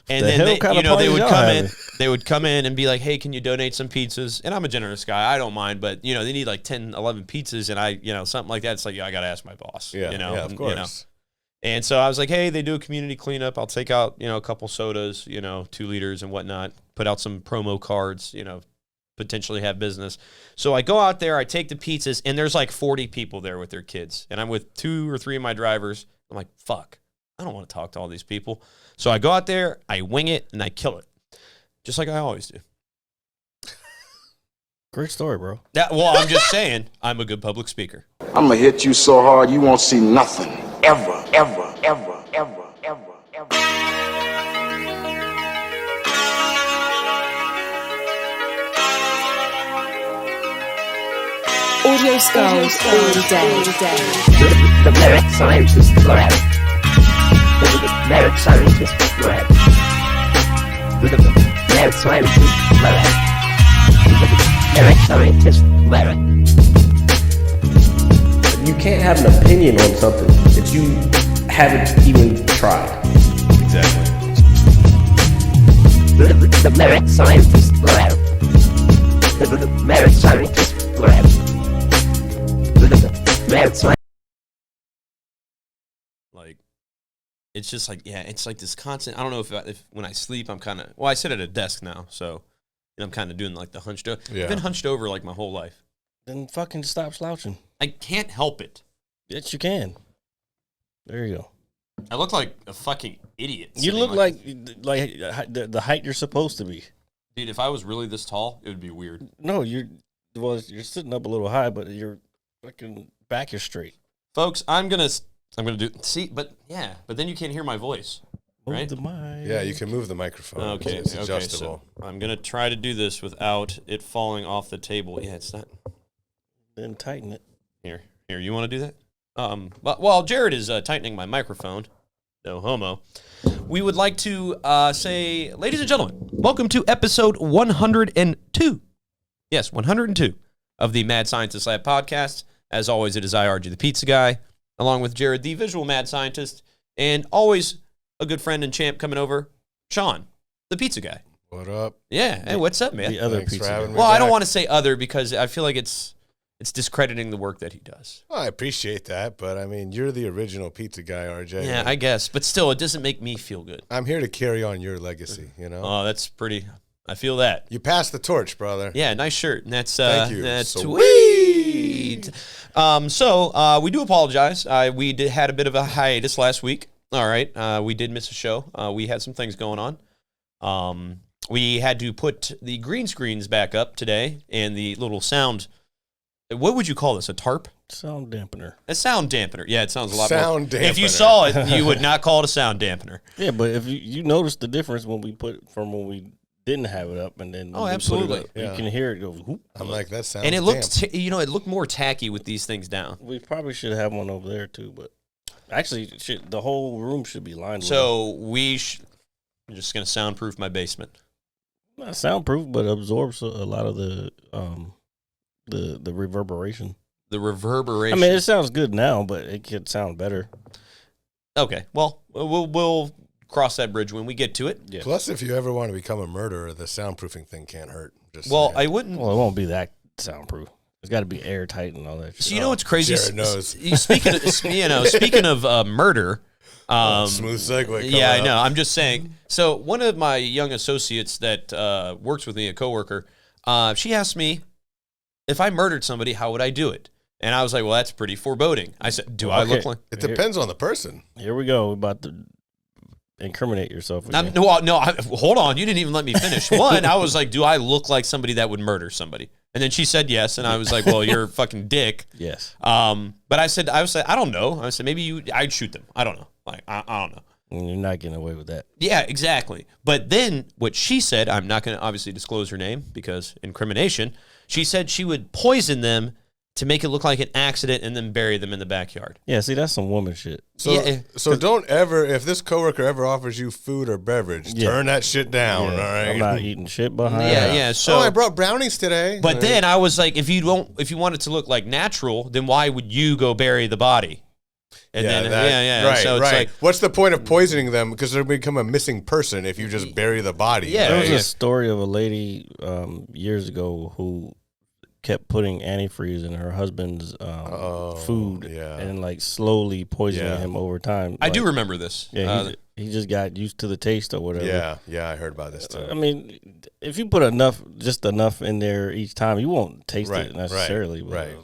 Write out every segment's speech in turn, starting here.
And then they would come in and be like, hey, can you donate some pizzas? And I'm a generous guy. I don't mind. But, they need like 10, 11 pizzas. And something like that. It's like, I got to ask my boss. Yeah, of course. And so I was like, hey, they do a community cleanup. I'll take out, a couple sodas, 2 liters and whatnot. Put out some promo cards, potentially have business. So I go out there, I take the pizzas, and there's like 40 people there with their kids. And I'm with 2 or 3 of my drivers. I'm like, fuck, I don't want to talk to all these people. So I go out there, I wing it, and I kill it. Just like I always do. Great story, bro. Well, I'm just saying, I'm a good public speaker. I'm going to hit you so hard you won't see nothing. Ever, ever, ever, ever, ever, ever. Audio skulls all day. The merit scientist lab. The merit scientist lab. The merit scientist lab. The merit scientist lab. You can't have an opinion on something that you haven't even tried. Exactly. The merit scientist lab. The merit scientist lab. The merit scientist. Like, it's just like, it's like this constant. I don't know if when I sleep, I'm kind of, I sit at a desk now, so I'm kind of doing like the hunched over. Yeah. I've been hunched over like my whole life. Then fucking stop slouching. I can't help it. Yes, you can. There you go. I look like a fucking idiot. You look like the height you're supposed to be. Dude, if I was really this tall, it would be weird. No, you're sitting up a little high, but your fucking back is straight. Folks, I'm gonna do. See, but then you can't hear my voice, right? Move the mic. Yeah, you can move the microphone. Okay, It's adjustable. So I'm gonna try to do this without it falling off the table. Yeah, it's not. Then tighten it. Here. You want to do that? While Jared is tightening my microphone, no homo, we would like to say, ladies and gentlemen, welcome to episode 102. Yes, 102 of the Mad Scientist Lab podcast. As always, it is IRG, the pizza guy, along with Jared, the visual mad scientist, and always a good friend and champ coming over, Shawn, the pizza guy. What up? Yeah, hey, what's up, man? The other Thanks pizza for having guy. me Well, I don't back. want to say other because I feel like it's discrediting the work that he does. Well, I appreciate that, but I mean, you're the original pizza guy, RJ. Yeah, I guess. But still, it doesn't make me feel good. I'm here to carry on your legacy, Oh, that's pretty. I feel that. You passed the torch, brother. Yeah, nice shirt. And that's Thank you. That's Sweet. sweet. So we do apologize. We had a bit of a hiatus last week. All right. We did miss a show. We had some things going on. We had to put the green screens back up today and the little sound. What would you call this? A tarp? Sound dampener. A sound dampener. Yeah, it sounds a lot more. Sound dampener. If you saw it, you would not call it a sound dampener. Yeah, but if you notice the difference when we didn't have it up and then when we absolutely. put it up, Yeah. you can hear it go whoop. I'm like, that sounds And it damp. looked, it looked more tacky with these things down. We probably should have one over there too, but actually, the whole room should be lined with So I'm just going to soundproof my basement. not soundproof, but absorbs a lot of the reverberation. The reverberation. I mean, it sounds good now, but it could sound better. Okay, well, we'll cross that bridge when we get to it. Yeah. Plus, if you ever want to become a murderer, the soundproofing thing can't hurt. Just Well, saying. I wouldn't. Well, it won't be that soundproof. It's got to be airtight and all that shit. So you know what's crazy? Jared knows. Speaking of murder. Smooth segue. coming Yeah, I up. know. I'm just saying. So one of my young associates that works with me, a coworker, she asked me if I murdered somebody, how would I do it? And I was like, well, that's pretty foreboding. I said, do I look like? It depends on the person. Here we go. We're about to incriminate yourself again. Hold on. You didn't even let me finish. One, I was like, do I look like somebody that would murder somebody? And then she said yes, and I was like, well, you're a fucking dick. Yes. But I said, I don't know. I said, maybe I'd shoot them. I don't know. Like, I don't know. And you're not getting away with that. Yeah, exactly. But then what she said, I'm not going to obviously disclose her name because incrimination. She said she would poison them to make it look like an accident and then bury them in the backyard. Yeah, see, that's some woman shit. So don't ever, if this coworker ever offers you food or beverage, turn that shit down. Yeah, All right. I'm not eating shit behind. Yeah. So I brought brownies today. But then I was like, if you want it to look like natural, then why would you go bury the body? And Yeah, then, right, so it's right. like, What's the point of poisoning them? Because they'll become a missing person if you just bury the body. Yeah, There was right? a story of a lady years ago who kept putting antifreeze in her husband's food and like slowly poisoning him over time. I do remember this. Yeah, he just got used to the taste or whatever. Yeah, I heard about this too. I mean, if you put just enough in there each time, you won't taste it necessarily. Right.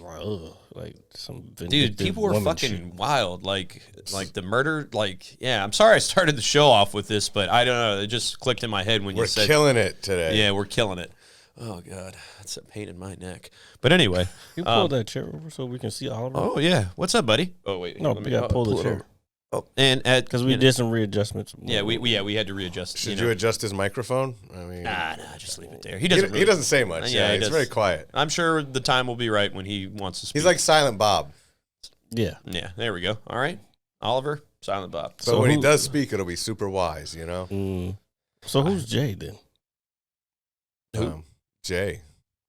Like some Dude, people were fucking shit. wild. Like the murder. Like, yeah, I'm sorry I started the show off with this, but I don't know. It just clicked in my head when you said. We're killing it today. Yeah, we're killing it. Oh, God. That's a pain in my neck. But anyway. You pull that chair over so we can see Oliver? Oh, yeah. What's up, buddy? Oh, wait. No, we got to pull the chair. Oh, and because we did some readjustments. Yeah, we had to readjust. Should you adjust his microphone? I mean, nah, just leave it there. He doesn't say much. Yeah, he's very quiet. I'm sure the time will be right when he wants to speak. He's like Silent Bob. Yeah. Yeah, there we go. All right. Oliver, Silent Bob. But when he does speak, it'll be super wise, you know? So who's Jay then? Who? Jay.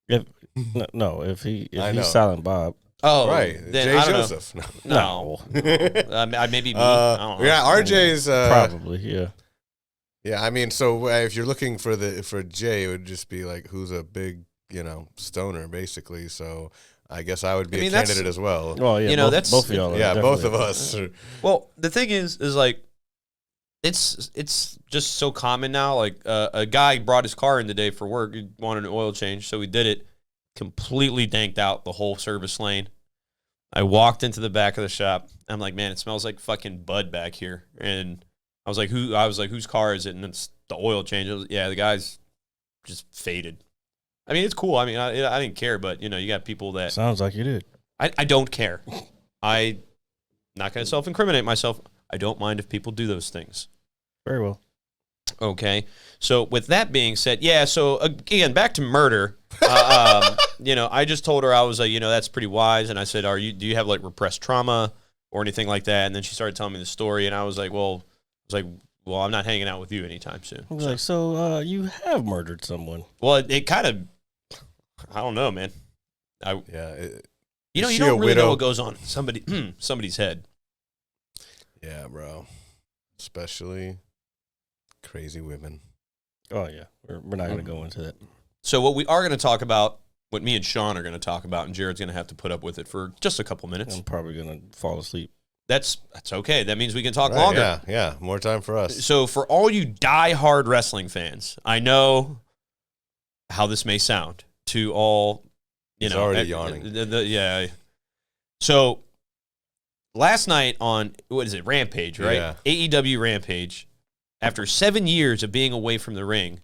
If he's Silent Bob. Oh, right. Then, Jay Joseph. No. Maybe me. I don't know. Yeah, RJ's probably, yeah. Yeah, I mean, so if you're looking for Jay, it would just be like who's a big, stoner, basically. So I guess I would be a candidate as well. Well, yeah, that's both of y'all. Yeah, both of us. Well, the thing is like, it's just so common now. Like a guy brought his car in today for work. He wanted an oil change, so we did it. Completely danked out the whole service lane. I walked into the back of the shop. I'm like, man, it smells like fucking bud back here. And I was like, whose car is it? And it's the oil change. The guy's just faded. I mean, it's cool. I mean, I didn't care, but you got people that sounds like you did. I don't care. I'm not going to self-incriminate myself. I don't mind if people do those things. Very well. Okay. So with that being said, so again, back to murder. I just told her, I was like, that's pretty wise. And I said, do you have like repressed trauma or anything like that? And then she started telling me the story, and I was like, well, I'm not hanging out with you anytime soon. I was like, so you have murdered someone. Well, it kind of, I don't know, man. You don't really know what goes on in somebody's head. Yeah, bro. Especially crazy women. Oh, yeah. We're not going to go into that. So what we are going to talk about, what me and Shawn are going to talk about, and Jared's going to have to put up with it for just a couple minutes. I'm probably going to fall asleep. That's okay. That means we can talk longer. Yeah. More time for us. So for all you die-hard wrestling fans, I know how this may sound to all, He's already yawning. Yeah. So last night on, Rampage, right? Yeah. AEW Rampage, after 7 years of being away from the ring,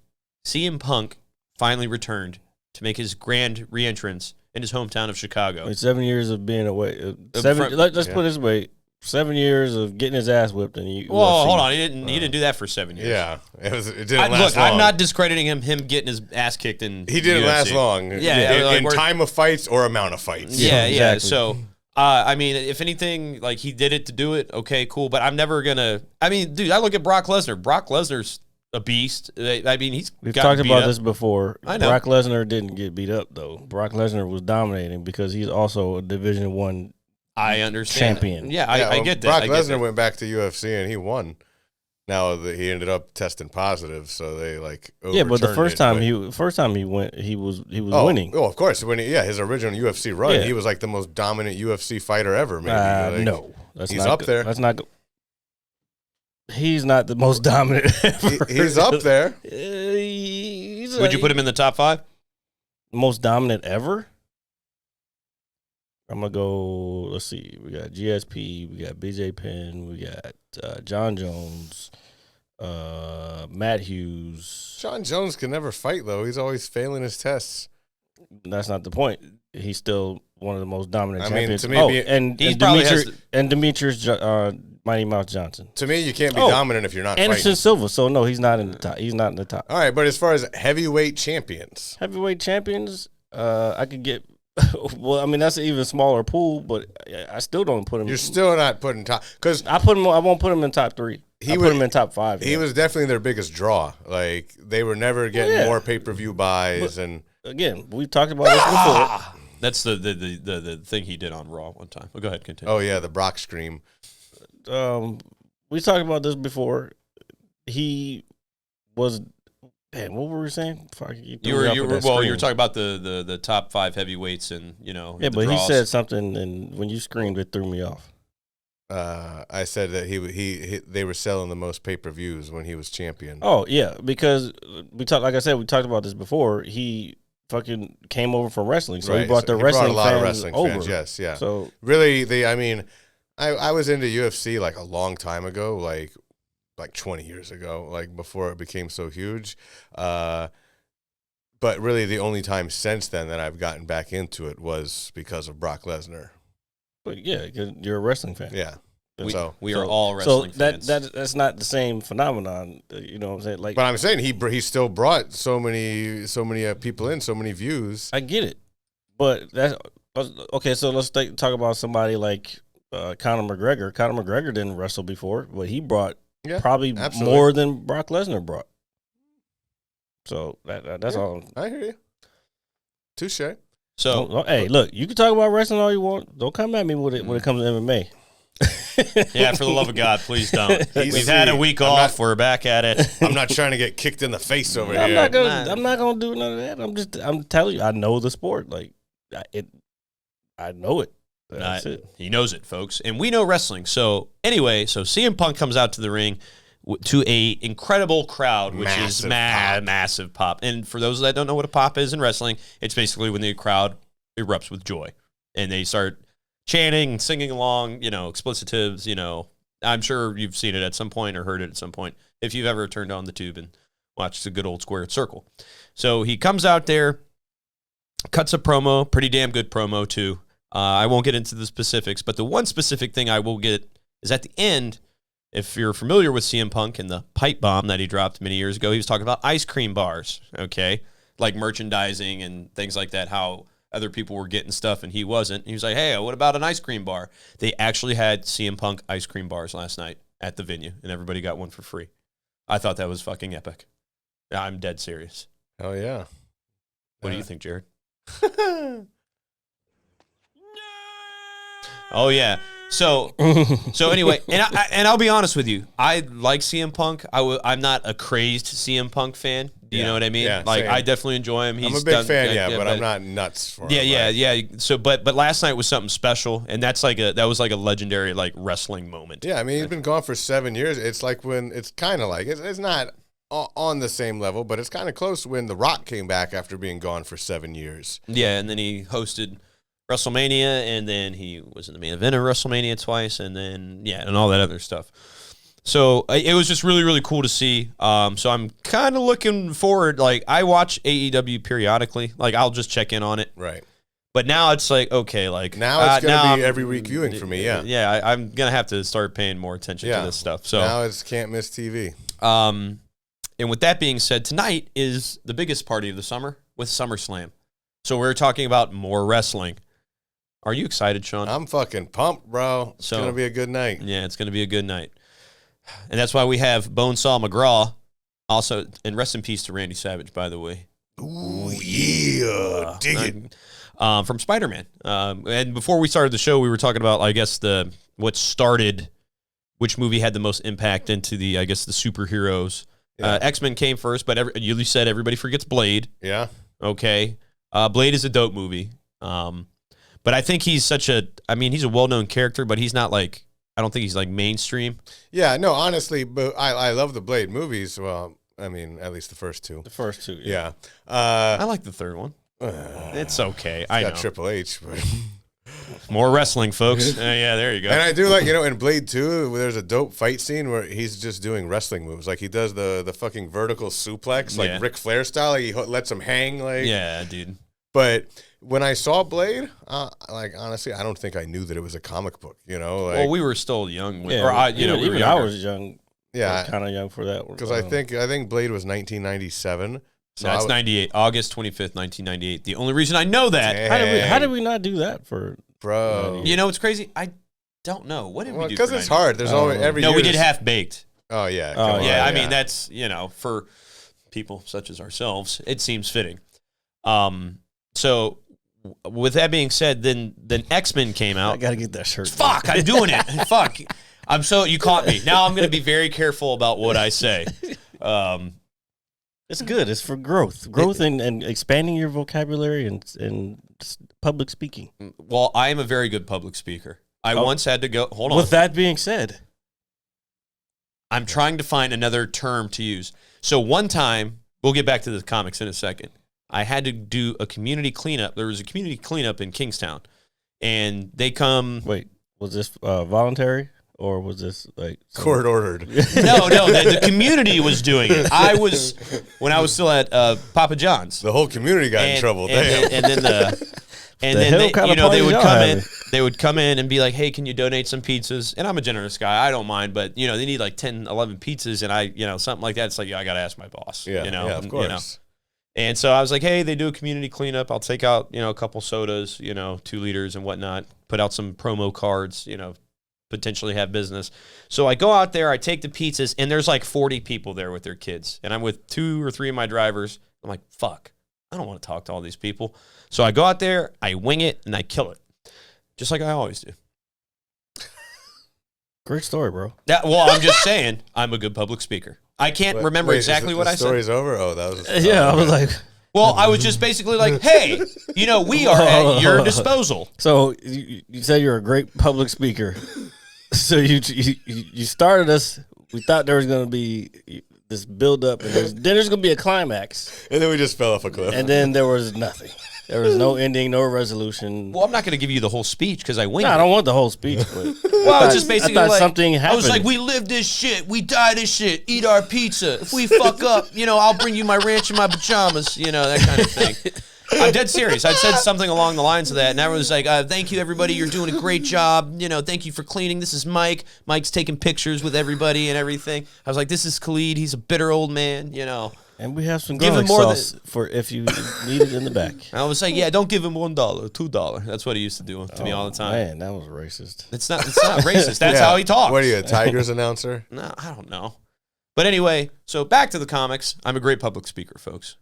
CM Punk finally returned to make his grand re-entrance in his hometown of Chicago. Wait, 7 years of being away. Let's put it this way. 7 years of getting his ass whipped, and hold on, he didn't do that for 7 years. Yeah, it didn't last long. I'm not discrediting him getting his ass kicked in. He didn't UFC. last long. Yeah, in time of fights or amount of fights. Yeah. Exactly. So, I mean, if anything, like he did it to do it. Okay, cool. But I'm never gonna. I mean, dude, I look at Brock Lesnar. Brock Lesnar's a beast. I mean, we've talked about this before. I know. Brock Lesnar didn't get beat up though. Brock Lesnar was dominating because he's also a Division I. I understand. Champion. Yeah, I get that. Brock Lesnar went back to UFC and he won. Now he ended up testing positive, so they but the first time he went, he was winning. Oh, of course, his original UFC run, he was like the most dominant UFC fighter ever. Maybe no, he's up there. That's not. He's not the most dominant ever. He's up there. Would you put him in the top 5? Most dominant ever? I'm going to go, let's see. We got GSP, we got BJ Penn, we got John Jones, Matt Hughes. John Jones can never fight, though. He's always failing his tests. That's not the point. He's still one of the most dominant champions. To me, and Demetrius Mighty Mouse Johnson. To me, you can't be dominant if you're not Anderson fighting. Silva. So, no, he's not in the top. He's not in the top. All right, but as far as heavyweight champions. I could get... Well, I mean, that's an even smaller pool, but I still don't put him. You're still not putting top because I won't put him in top 3. Put him in top 5. He was definitely their biggest draw. Like they were never getting more pay-per-view buys, and again, we talked about this before. That's the thing he did on Raw one time. Well, go ahead, continue. Oh yeah, the Brock scream. we talked about this before. He was. Damn, what were we saying? You were talking about the top 5 heavyweights and Yeah, but draws. He said something, and when you screamed, it threw me off. I said that they were selling the most pay-per-views when he was champion. Oh yeah, because we talked. Like I said, we talked about this before. He fucking came over from wrestling, so he brought the wrestling brought a lot fans of wrestling over. Fans, yes, yeah. So really, I was into UFC like a long time ago, like 20 years ago, like before it became so huge. But really the only time since then that I've gotten back into it was because of Brock Lesnar. But yeah, because you're a wrestling fan. Yeah. We are all wrestling fans. That's not the same phenomenon, you know what I'm saying? Like, but I'm saying he still brought so many people in, so many views. I get it. But that's okay, so let's talk about somebody like Conor McGregor. Conor McGregor didn't wrestle before, but he brought probably more than Brock Lesnar brought. So that's all. I hear you. Touche. So hey, look, you can talk about wrestling all you want. Don't come at me with it when it comes to MMA. Yeah, for the love of God, please don't. We've had a week off. We're back at it. I'm not trying to get kicked in the face over here. I'm not gonna do none of that. I'm telling you, I know the sport. Like I know it. That's it. He knows it, folks, and we know wrestling. So anyway, CM Punk comes out to the ring to a incredible crowd, which is massive pop. And for those that don't know what a pop is in wrestling, it's basically when the crowd erupts with joy and they start chanting, singing along, explicitives, I'm sure you've seen it at some point or heard it at some point if you've ever turned on the tube and watched the good old squared circle. So he comes out there, cuts a promo, pretty damn good promo too. I won't get into the specifics, but the one specific thing I will get is at the end, if you're familiar with CM Punk and the pipe bomb that he dropped many years ago, he was talking about ice cream bars, okay? Like merchandising and things like that, how other people were getting stuff and he wasn't. He was like, hey, what about an ice cream bar? They actually had CM Punk ice cream bars last night at the venue, and everybody got one for free. I thought that was fucking epic. I'm dead serious. Oh, yeah. What do you think, Jared? Oh, yeah. So anyway, and I'll be honest with you. I like CM Punk. I'm not a crazed CM Punk fan. Do you know what I mean? Yeah, like, same. I definitely enjoy him. I'm a big fan, but I'm not nuts for him. Yeah. So, but last night was something special, and that was like a legendary like wrestling moment. Yeah, I mean, he's been gone for 7 years. It's like when it's kind of like it's not on the same level, but it's kind of close when The Rock came back after being gone for 7 years. Yeah, and then he hosted WrestleMania, and then he was in the main event of WrestleMania twice, and then and all that other stuff. So it was just really, really cool to see. So I'm kind of looking forward. Like, I watch AEW periodically. Like, I'll just check in on it. Right. But now it's like, okay, like now it's gonna be every week viewing for me. Yeah. Yeah, I'm gonna have to start paying more attention to this stuff. So now it's can't miss TV. And with that being said, tonight is the biggest party of the summer with SummerSlam. So we're talking about more wrestling. Are you excited, Shawn? I'm fucking pumped, bro. It's going to be a good night. Yeah, it's going to be a good night. And that's why we have Bonesaw McGraw also, and rest in peace to Randy Savage, by the way. Ooh, yeah. Dig it. From Spider-Man. And before we started the show, we were talking about, I guess, which movie had the most impact into the superheroes. Yeah. X-Men came first, but you said everybody forgets Blade. Yeah. Okay. Blade is a dope movie. But I think he's he's a well-known character, but he's not I don't think he's mainstream. Yeah, no, honestly, but I love the Blade movies. Well, at least the first two. The first two, yeah. I like the third one. It's okay. I know. Triple H, but more wrestling, folks. Yeah, there you go. And I do like, in Blade 2, there's a dope fight scene where he's just doing wrestling moves. Like, he does the fucking vertical suplex, like Ric Flair style. He lets him hang, Yeah, dude. But when I saw Blade, honestly, I don't think I knew that it was a comic book. Well, we were still young. We were I was young. Yeah, kind of young for that. Because I think Blade was 1997. So that's 98, August 25th, 1998. The only reason I know that. How did we not do that for? Bro. It's crazy. I don't know. What did we do? Because it's hard. There's always every year. No, we did Half Baked. Oh, yeah. Yeah, I mean, that's, for people such as ourselves, it seems fitting. So with that being said, then X-Men came out. I got to get that shirt. Fuck, I'm doing it. Fuck. You caught me. Now I'm going to be very careful about what I say. It's good. It's for growth and expanding your vocabulary and public speaking. Well, I am a very good public speaker. I once had to go. Hold on. With that being said, I'm trying to find another term to use. So one time, we'll get back to the comics in a second. I had to do a community cleanup. There was a community cleanup in Kingstown, and they come. Wait, was this voluntary or was this like court ordered? No, the community was doing it. When I was still at Papa John's. The whole community got in trouble. And then they would come in and be like, hey, can you donate some pizzas? And I'm a generous guy. I don't mind, but, they need like 10, 11 pizzas, and something like that. It's like, I got to ask my boss. Yeah, of course. And so I was like, hey, they do a community cleanup. I'll take out, a couple sodas, 2 liters and whatnot, put out some promo cards, potentially have business. So I go out there, I take the pizzas, and there's like 40 people there with their kids. And I'm with 2 or 3 of my drivers. I'm like, fuck, I don't want to talk to all these people. So I go out there, I wing it, and I kill it. Just like I always do. Great story, bro. I'm just saying, I'm a good public speaker. I can't remember exactly what I said. The story's over? Oh, that was... I was like... Well, I was just basically like, hey, we are at your disposal. So you said you're a great public speaker. So you started us. We thought there was going to be this build up, and then there's going to be a climax. And then we just fell off a cliff. And then there was nothing. There was no ending, no resolution. Well, I'm not going to give you the whole speech because I winged it. I don't want the whole speech. But well, it's just basically like something happened. I was like, we live this shit. We die this shit. Eat our pizza. If we fuck up, I'll bring you my ranch and my pajamas, that kind of thing. I'm dead serious. I said something along the lines of that, and everyone was like, thank you, everybody. You're doing a great job. Thank you for cleaning. This is Mike. Mike's taking pictures with everybody and everything. I was like, this is Khalid. He's a bitter old man, And we have some garlic sauce for if you need it in the back. I was like, yeah, don't give him $1, $2. That's what he used to do to me all the time. Man, that was racist. It's not racist. That's how he talks. What are you, a Tigers announcer? No, I don't know. But anyway, so back to the comics. I'm a great public speaker, folks.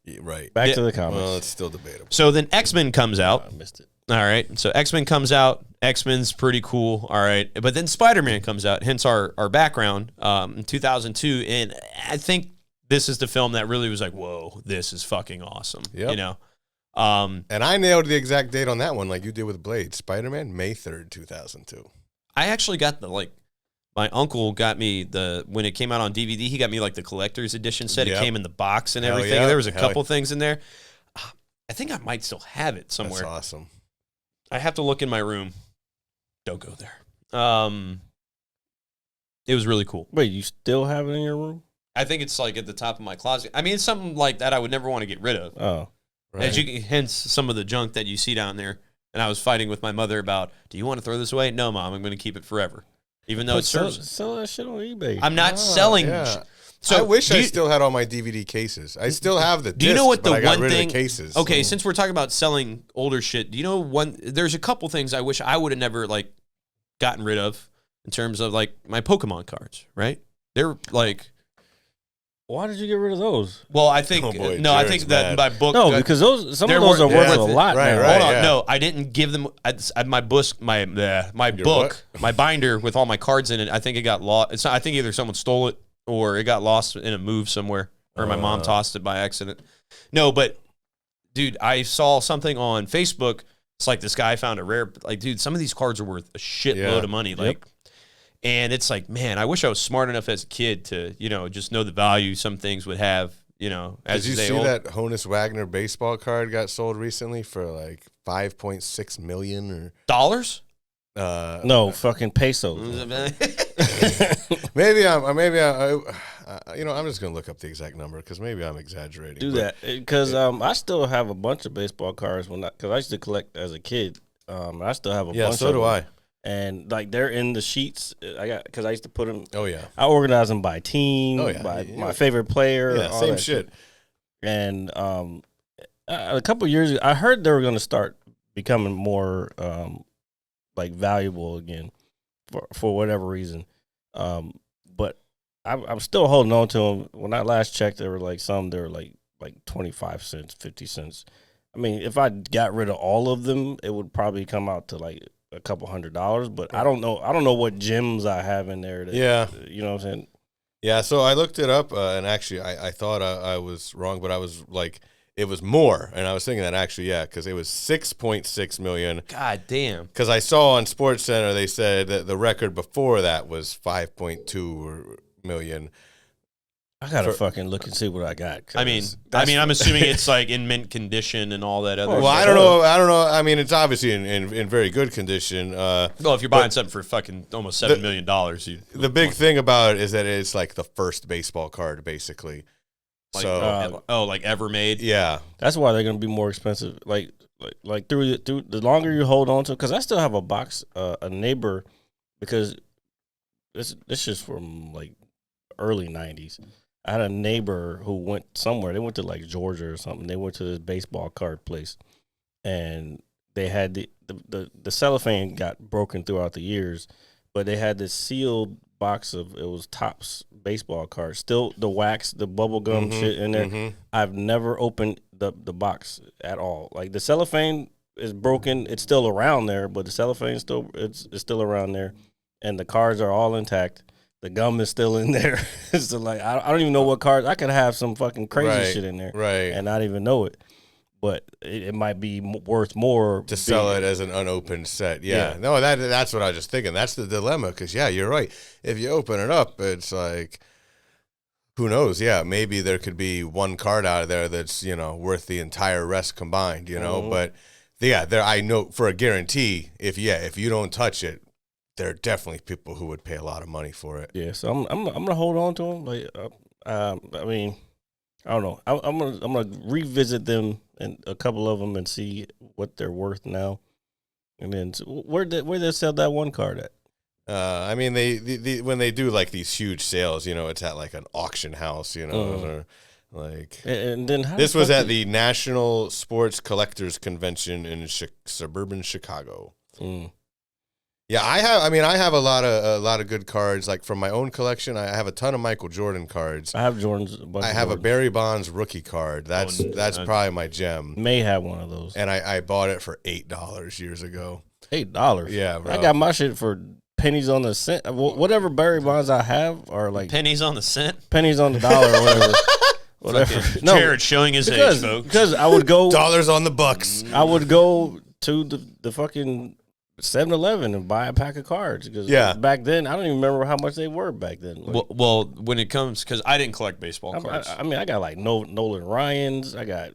Yeah, right. Back to the comics. Well, it's still debatable. So then X-Men comes out. I missed it. All right. So X-Men comes out. X-Men's pretty cool. All right. But then Spider-Man comes out, hence our background, in 2002. And I think this is the film that really was like, whoa, this is fucking awesome. Yep. And I nailed the exact date on that one like you did with Blade. Spider-Man, May 3rd, 2002. I actually got my uncle got me when it came out on DVD, he got me like the collector's edition set. It came in the box and everything. Yeah. There was a couple things in there. I think I might still have it somewhere. That's awesome. I have to look in my room. Don't go there. It was really cool. Wait, you still have it in your room? I think it's like at the top of my closet. I mean, it's something like that I would never want to get rid of. Oh, right. Hence some of the junk that you see down there. And I was fighting with my mother about, do you want to throw this away? No, Mom, I'm going to keep it forever. Even though it serves. Sell that shit on eBay. I'm not selling. Yeah. So I wish I still had all my DVD cases. I still have the discs, do you know what the but I got one rid thing? Of the cases. Okay, since we're talking about selling older shit, do you know there's a couple things I wish I would have never gotten rid of in terms of my Pokemon cards, right? They're like. Why did you get rid of those? Well, I think I think that my book. No, because some of those are worth a lot. Right, now. Hold on, no, I didn't give them. My book, my binder with all my cards in it. I think it got lost. It's not. I think either someone stole it or it got lost in a move somewhere, or my mom tossed it by accident. No, but dude, I saw something on Facebook. It's like this guy found a rare. Dude, some of these cards are worth a shitload of money. And it's like, man, I wish I was smart enough as a kid to, just know the value some things would have, as Did you see that Honus Wagner baseball card got sold recently for $5.6 million or dollars? No, fucking pesos. maybe I'm just gonna look up the exact number because maybe I'm exaggerating. Do that because I still have a bunch of baseball cards because I used to collect as a kid. I still have a bunch. Yeah, so do I. And they're in the sheets. Because I used to put them. Oh yeah. I organize them by team. Oh yeah. By my favorite player. Yeah, same shit. And a couple years ago, I heard they were going to start becoming more valuable again for whatever reason. But I'm still holding on to them. When I last checked, there were they were like 25 cents, 50 cents. I mean, if I got rid of all of them, it would probably come out to a couple $100, but I don't know what gems I have in there. You know what I'm saying? Yeah, so I looked it up, and actually I thought I was wrong, but I was like, it was more, and I was thinking that actually, because it was 6.6 million. God damn. Because I saw on SportsCenter they said that the record before that was 5.2 million. I gotta fucking look and see what I got. I mean, I'm assuming it's like in mint condition and all that other. Well, stuff. I don't know. I mean, it's obviously in very good condition. Well, if you're buying something for fucking almost $7 million, the big thing about it is that it's like the first baseball card, basically. Like, so, like ever made. Yeah, that's why they're gonna be more expensive. Like through the longer you hold on to, because I still have a box, a neighbor, because this is from like early '90s. I had a neighbor who went somewhere. They went to like Georgia or something. They went to this baseball card place, and they had the cellophane got broken throughout the years, but they had this sealed box of, it was Topps baseball cards, still the wax, the bubble gum shit in there. I've never opened the box at all. Like the cellophane is broken. It's still around there, but the cellophane it's still around there, and the cards are all intact. The gum is still in there. So like I don't even know what cards. I could have some fucking crazy shit in there, and not even know it. But it might be worth more to sell it as an unopened set. Yeah. No, that's what I was just thinking. That's the dilemma, because you're right. If you open it up, it's like, who knows? Yeah, maybe there could be one card out of there that's worth the entire rest combined. But I know for a guarantee, if you don't touch it, there are definitely people who would pay a lot of money for it. Yeah, so I'm gonna hold on to them. Like, I mean, I don't know. I'm gonna revisit them and a couple of them and see what they're worth now. And then where they sell that one card at? I mean, they when they do like these huge sales, it's at like an auction house, or like. And then this was at the National Sports Collectors Convention in suburban Chicago. Yeah, I have a lot of good cards. Like from my own collection, I have a ton of Michael Jordan cards. I have Jordans. I have a Barry Bonds rookie card. That's probably my gem. May have one of those. And I bought it for $8 years ago. $8? Yeah, bro. I got my shit for pennies on the cent. Whatever Barry Bonds I have are like pennies on the cent, pennies on the dollar, or whatever. Whatever. No, Jared showing his age, folks. Because I would go dollars on the bucks. I would go to the fucking 7-Eleven and buy a pack of cards, because back then I don't even remember how much they were back then. Like, well, when it comes, because I didn't collect baseball cards. I mean, I got like Nolan Ryans, I got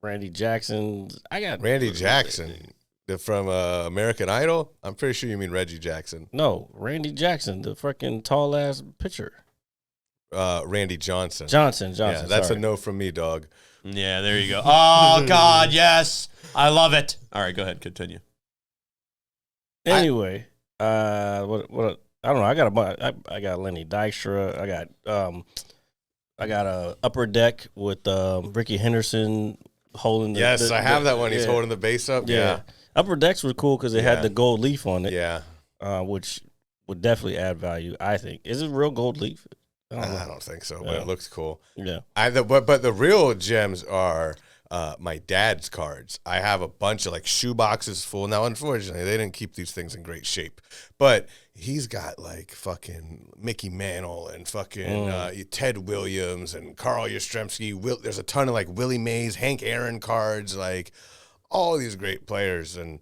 Randy Jackson's, I got Randy Jackson from American Idol. I'm pretty sure you mean Reggie Jackson. No, Randy Jackson, the freaking tall ass pitcher. Randy Johnson. Johnson. Yeah, that's a no from me, dog. Yeah, there you go. Oh God, yes, I love it. All right, go ahead, continue. Anyway, what I don't know. I got Lenny Dykstra. I got a Upper Deck with Ricky Henderson holding the. Yes, I have that one. He's holding the base up. Yeah. Upper Decks was cool because it had the gold leaf on it. Yeah. Which would definitely add value, I think. Is it real gold leaf? I don't think so, but it looks cool. Yeah. But the real gems are my dad's cards. I have a bunch of like shoe boxes full. Now, unfortunately, they didn't keep these things in great shape, but he's got like fucking Mickey Mantle and fucking Ted Williams and Carl Yastrzemski. There's a ton of like Willie Mays, Hank Aaron cards, like all these great players. And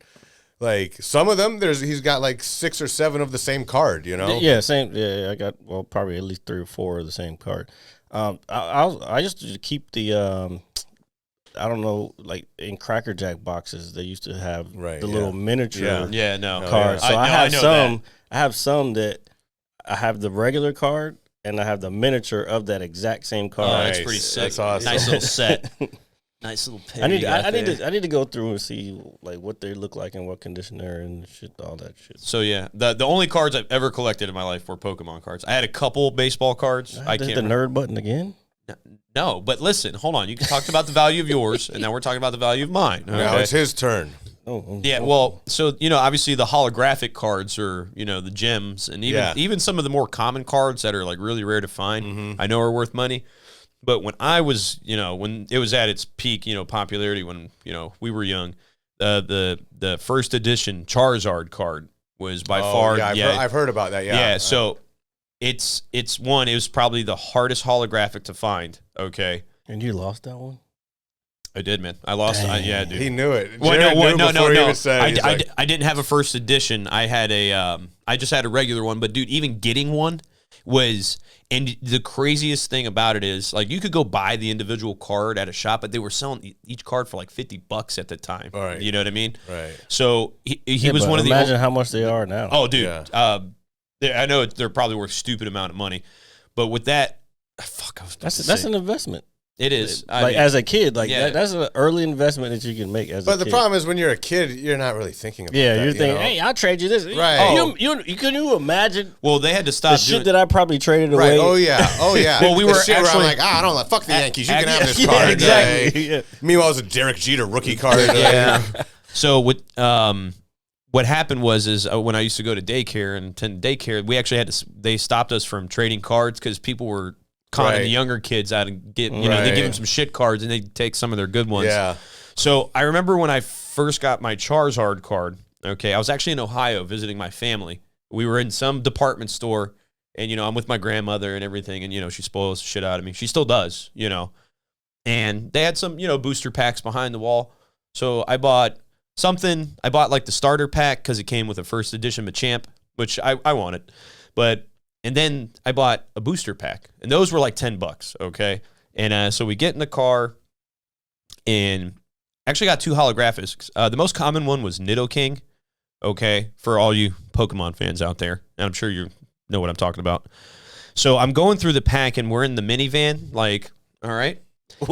like some of them, he's got like 6 or 7 of the same card, Yeah, same. Yeah, I got probably at least 3 or 4 of the same card. I used to keep the I don't know, like in Cracker Jack boxes, they used to have the little miniature cards. So I have some that I have the regular card and I have the miniature of that exact same card. Oh, that's pretty sick. That's awesome. Nice little set. Nice little pin. I need to go through and see like what they look like and what condition they're in and shit, all that shit. So yeah, the only cards I've ever collected in my life were Pokemon cards. I had a couple baseball cards. I can't. The nerd button again. No, but listen, hold on. You talked about the value of yours, and now we're talking about the value of mine. Okay? Now it's his turn. Yeah, well, so, obviously the holographic cards are, the gems, and even some of the more common cards that are, like, really rare to find, I know are worth money. But when I was, when it was at its peak, popularity, when, we were young, the first edition Charizard card was by far. Yeah, I've heard about that. Yeah, yeah. So it's one. It was probably the hardest holographic to find. Okay, and you lost that one. I did, man. I lost. Yeah, dude. He knew it. Well, no. I I didn't have a first edition. I had I just had a regular one. But dude, even getting one was, and the craziest thing about it is, like, you could go buy the individual card at a shop, but they were selling each card for like $50 at the time. All right. You know what I mean? Right. So he was one of the. Imagine how much they are now. Oh, dude. Yeah. I know they're probably worth a stupid amount of money, but with that, that's an investment. It is. I mean, as a kid, that's an early investment that you can make as a kid. But the problem is when you're a kid, you're not really thinking about that. Yeah, you're thinking, hey, I'll trade you this. Right. Can you imagine? Well, they had to stop the shit that I probably traded away. Right. Oh, yeah. Well, we were actually, I'm like, I don't know. Fuck the Yankees. You can have this yeah, card. Exactly. Yeah. Meanwhile, it was a Derek Jeter rookie card. Yeah. So what happened was when I used to go to daycare and attend daycare, we actually they stopped us from trading cards because people were conning the younger kids out and they give them some shit cards and they take some of their good ones. Yeah. So I remember when I first got my Charizard card, okay, I was actually in Ohio visiting my family. We were in some department store and, I'm with my grandmother and everything. And, she spoils the shit out of me. She still does, and they had some, booster packs behind the wall. So I bought something. I bought like the starter pack because it came with a first edition Machamp, which I wanted. And then I bought a booster pack, and those were like $10, okay? And so we get in the car, and actually got 2 holographics. The most common one was Nidoking, okay, for all you Pokemon fans out there. And I'm sure you know what I'm talking about. So I'm going through the pack, and we're in the minivan, like, all right?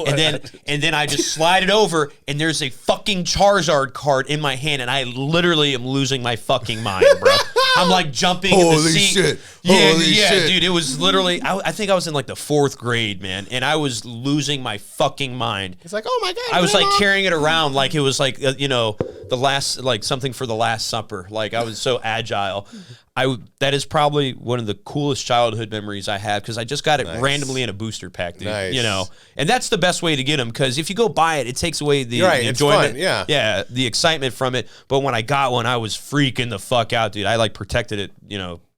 And then I just slide it over, and there's a fucking Charizard card in my hand, and I literally am losing my fucking mind, bro. I'm like jumping in the seat. Shit. Yeah, Holy shit. dude. It was literally, I think I was in like the 4th grade, man, and I was losing my fucking mind. It's like, oh my God. I was Grandma. like carrying it around like it was like, the last, like something for the Last Supper. Like I was so agile. That is probably one of the coolest childhood memories I have because I just got it randomly in a booster pack, dude. Nice. And that's the best way to get them because if you go buy it, it takes away the enjoyment. It's fun, yeah, the excitement from it. But when I got one, I was freaking the fuck out, dude. I like protected it,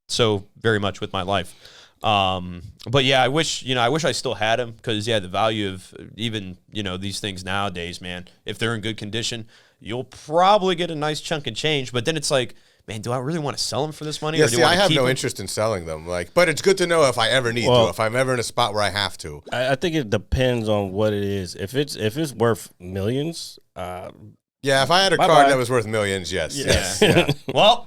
so very much with my life. But yeah, I wish I still had them because the value of even these things nowadays, man, if they're in good condition, you'll probably get a nice chunk of change. But then it's like, man, do I really want to sell them for this money? Yeah, or do I have no interest in selling them. But it's good to know if I ever need to, if I'm ever in a spot where I have to. I think it depends on what it is. If it's worth millions, yeah, if I had a card that was worth millions, yes. Yeah. Well,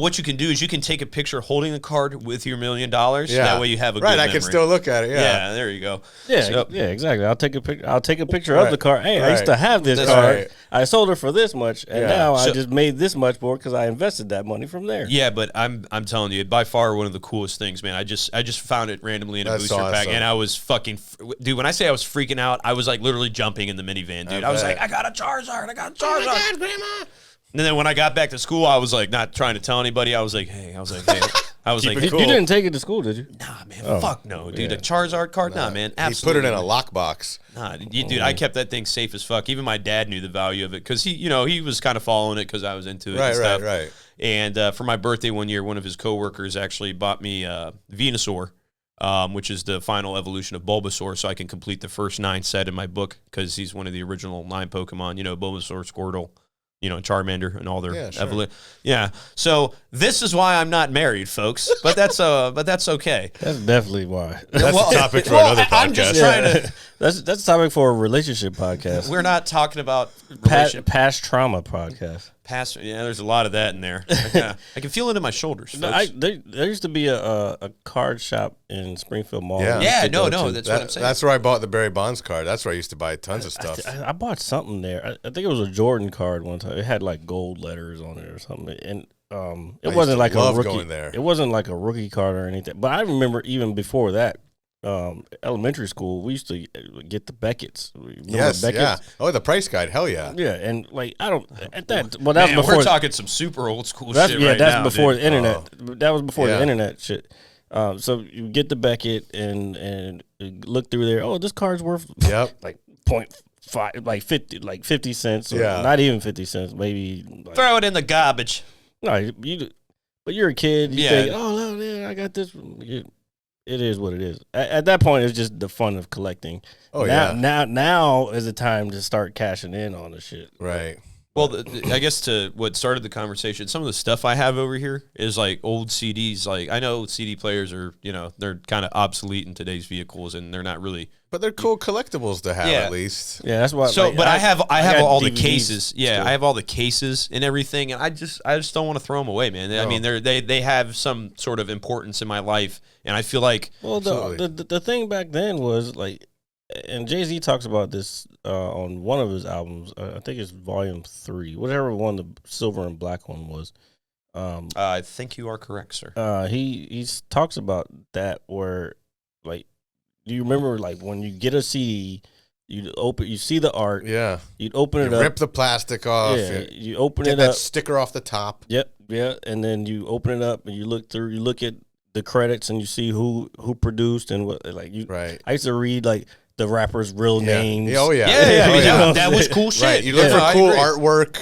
what you can do is you can take a picture holding the card with your $1 million. Yeah. That way you have a good I memory. can still look at it. Yeah, there you go. Yeah, exactly. I'll take a picture of the card. Hey, I used to have this card. Right. I sold it for this much, and now I just made this much more because I invested that money from there. Yeah, but I'm telling you, by far one of the coolest things, man. I just found it randomly in a booster pack, and I was fucking dude. When I say I was freaking out, I was like literally jumping in the minivan, dude. I was like, I got a Charizard. Charizard. Oh my God, Grandma. And then when I got back to school, I was like not trying to tell anybody. I was like, hey. You didn't take it to school, did you? Nah, man. Fuck no, dude. A Charizard card? Nah, man. Absolutely. He put it in a lockbox. Nah, dude. I kept that thing safe as fuck. Even my dad knew the value of it because he was kind of following it because I was into it and stuff. Right. And for my birthday one year, one of his coworkers actually bought me Venusaur, which is the final evolution of Bulbasaur, so I can complete the first 9 set in my book because he's one of the original 9 Pokemon. Bulbasaur, Squirtle, Charmander and all their evolution. Yeah. So this is why I'm not married, folks. But that's okay. That's definitely why. That's a topic for another podcast. I'm just trying to. That's a topic for a relationship podcast. We're not talking about past trauma podcast. There's a lot of that in there. I can feel it in my shoulders. There used to be a card shop in Springfield Mall. Yeah, no, that's what I'm saying. That's where I bought the Barry Bonds card. That's where I used to buy tons of stuff. I bought something there. I think it was a Jordan card one time. It had like gold letters on it or something, and it wasn't like a rookie. Going there. It wasn't like a rookie card or anything. But I remember even before that. Elementary school, we used to get the Beckett's. Yes, yeah. Oh, the price guide, hell yeah. Yeah, and like I don't at that. Well, that's before. We're talking some super old school shit. Yeah, right that's now, before dude. the internet. That was before the internet shit. So you get the Beckett and look through there. Oh, this card's worth like 50 cents, or not even 50 cents, maybe. Like, throw it in the garbage. No, but you're a kid. You think, oh, no, I got this. It is what it is. At that point, it's just the fun of collecting. Oh, Now is the time to start cashing in on the shit. Right. Well, I guess to what started the conversation, some of the stuff I have over here is like old CDs. Like I know CD players are, they're kind of obsolete in today's vehicles, and they're not really. But they're cool collectibles to have at least. Yeah, that's why. So, but I have all the DVDs cases. Yeah, still. I have all the cases and everything, and I just don't want to throw them away, man. No. I mean, they have some sort of importance in my life, and I feel like. Well, the thing back then was like. And Jay-Z talks about this on one of his albums. I think it's Volume 3, whatever one the silver and black one was. I think you are correct, sir. He talks about that where, like, do you remember like when you get a CD, you see the art, you'd open it up, rip the plastic off, you open get it that up, sticker off the top, and then you open it up and you look at the credits and you see who produced and what I used to read like. The rapper's real names. Oh, yeah. That was cool shit. Right. You look for cool artwork.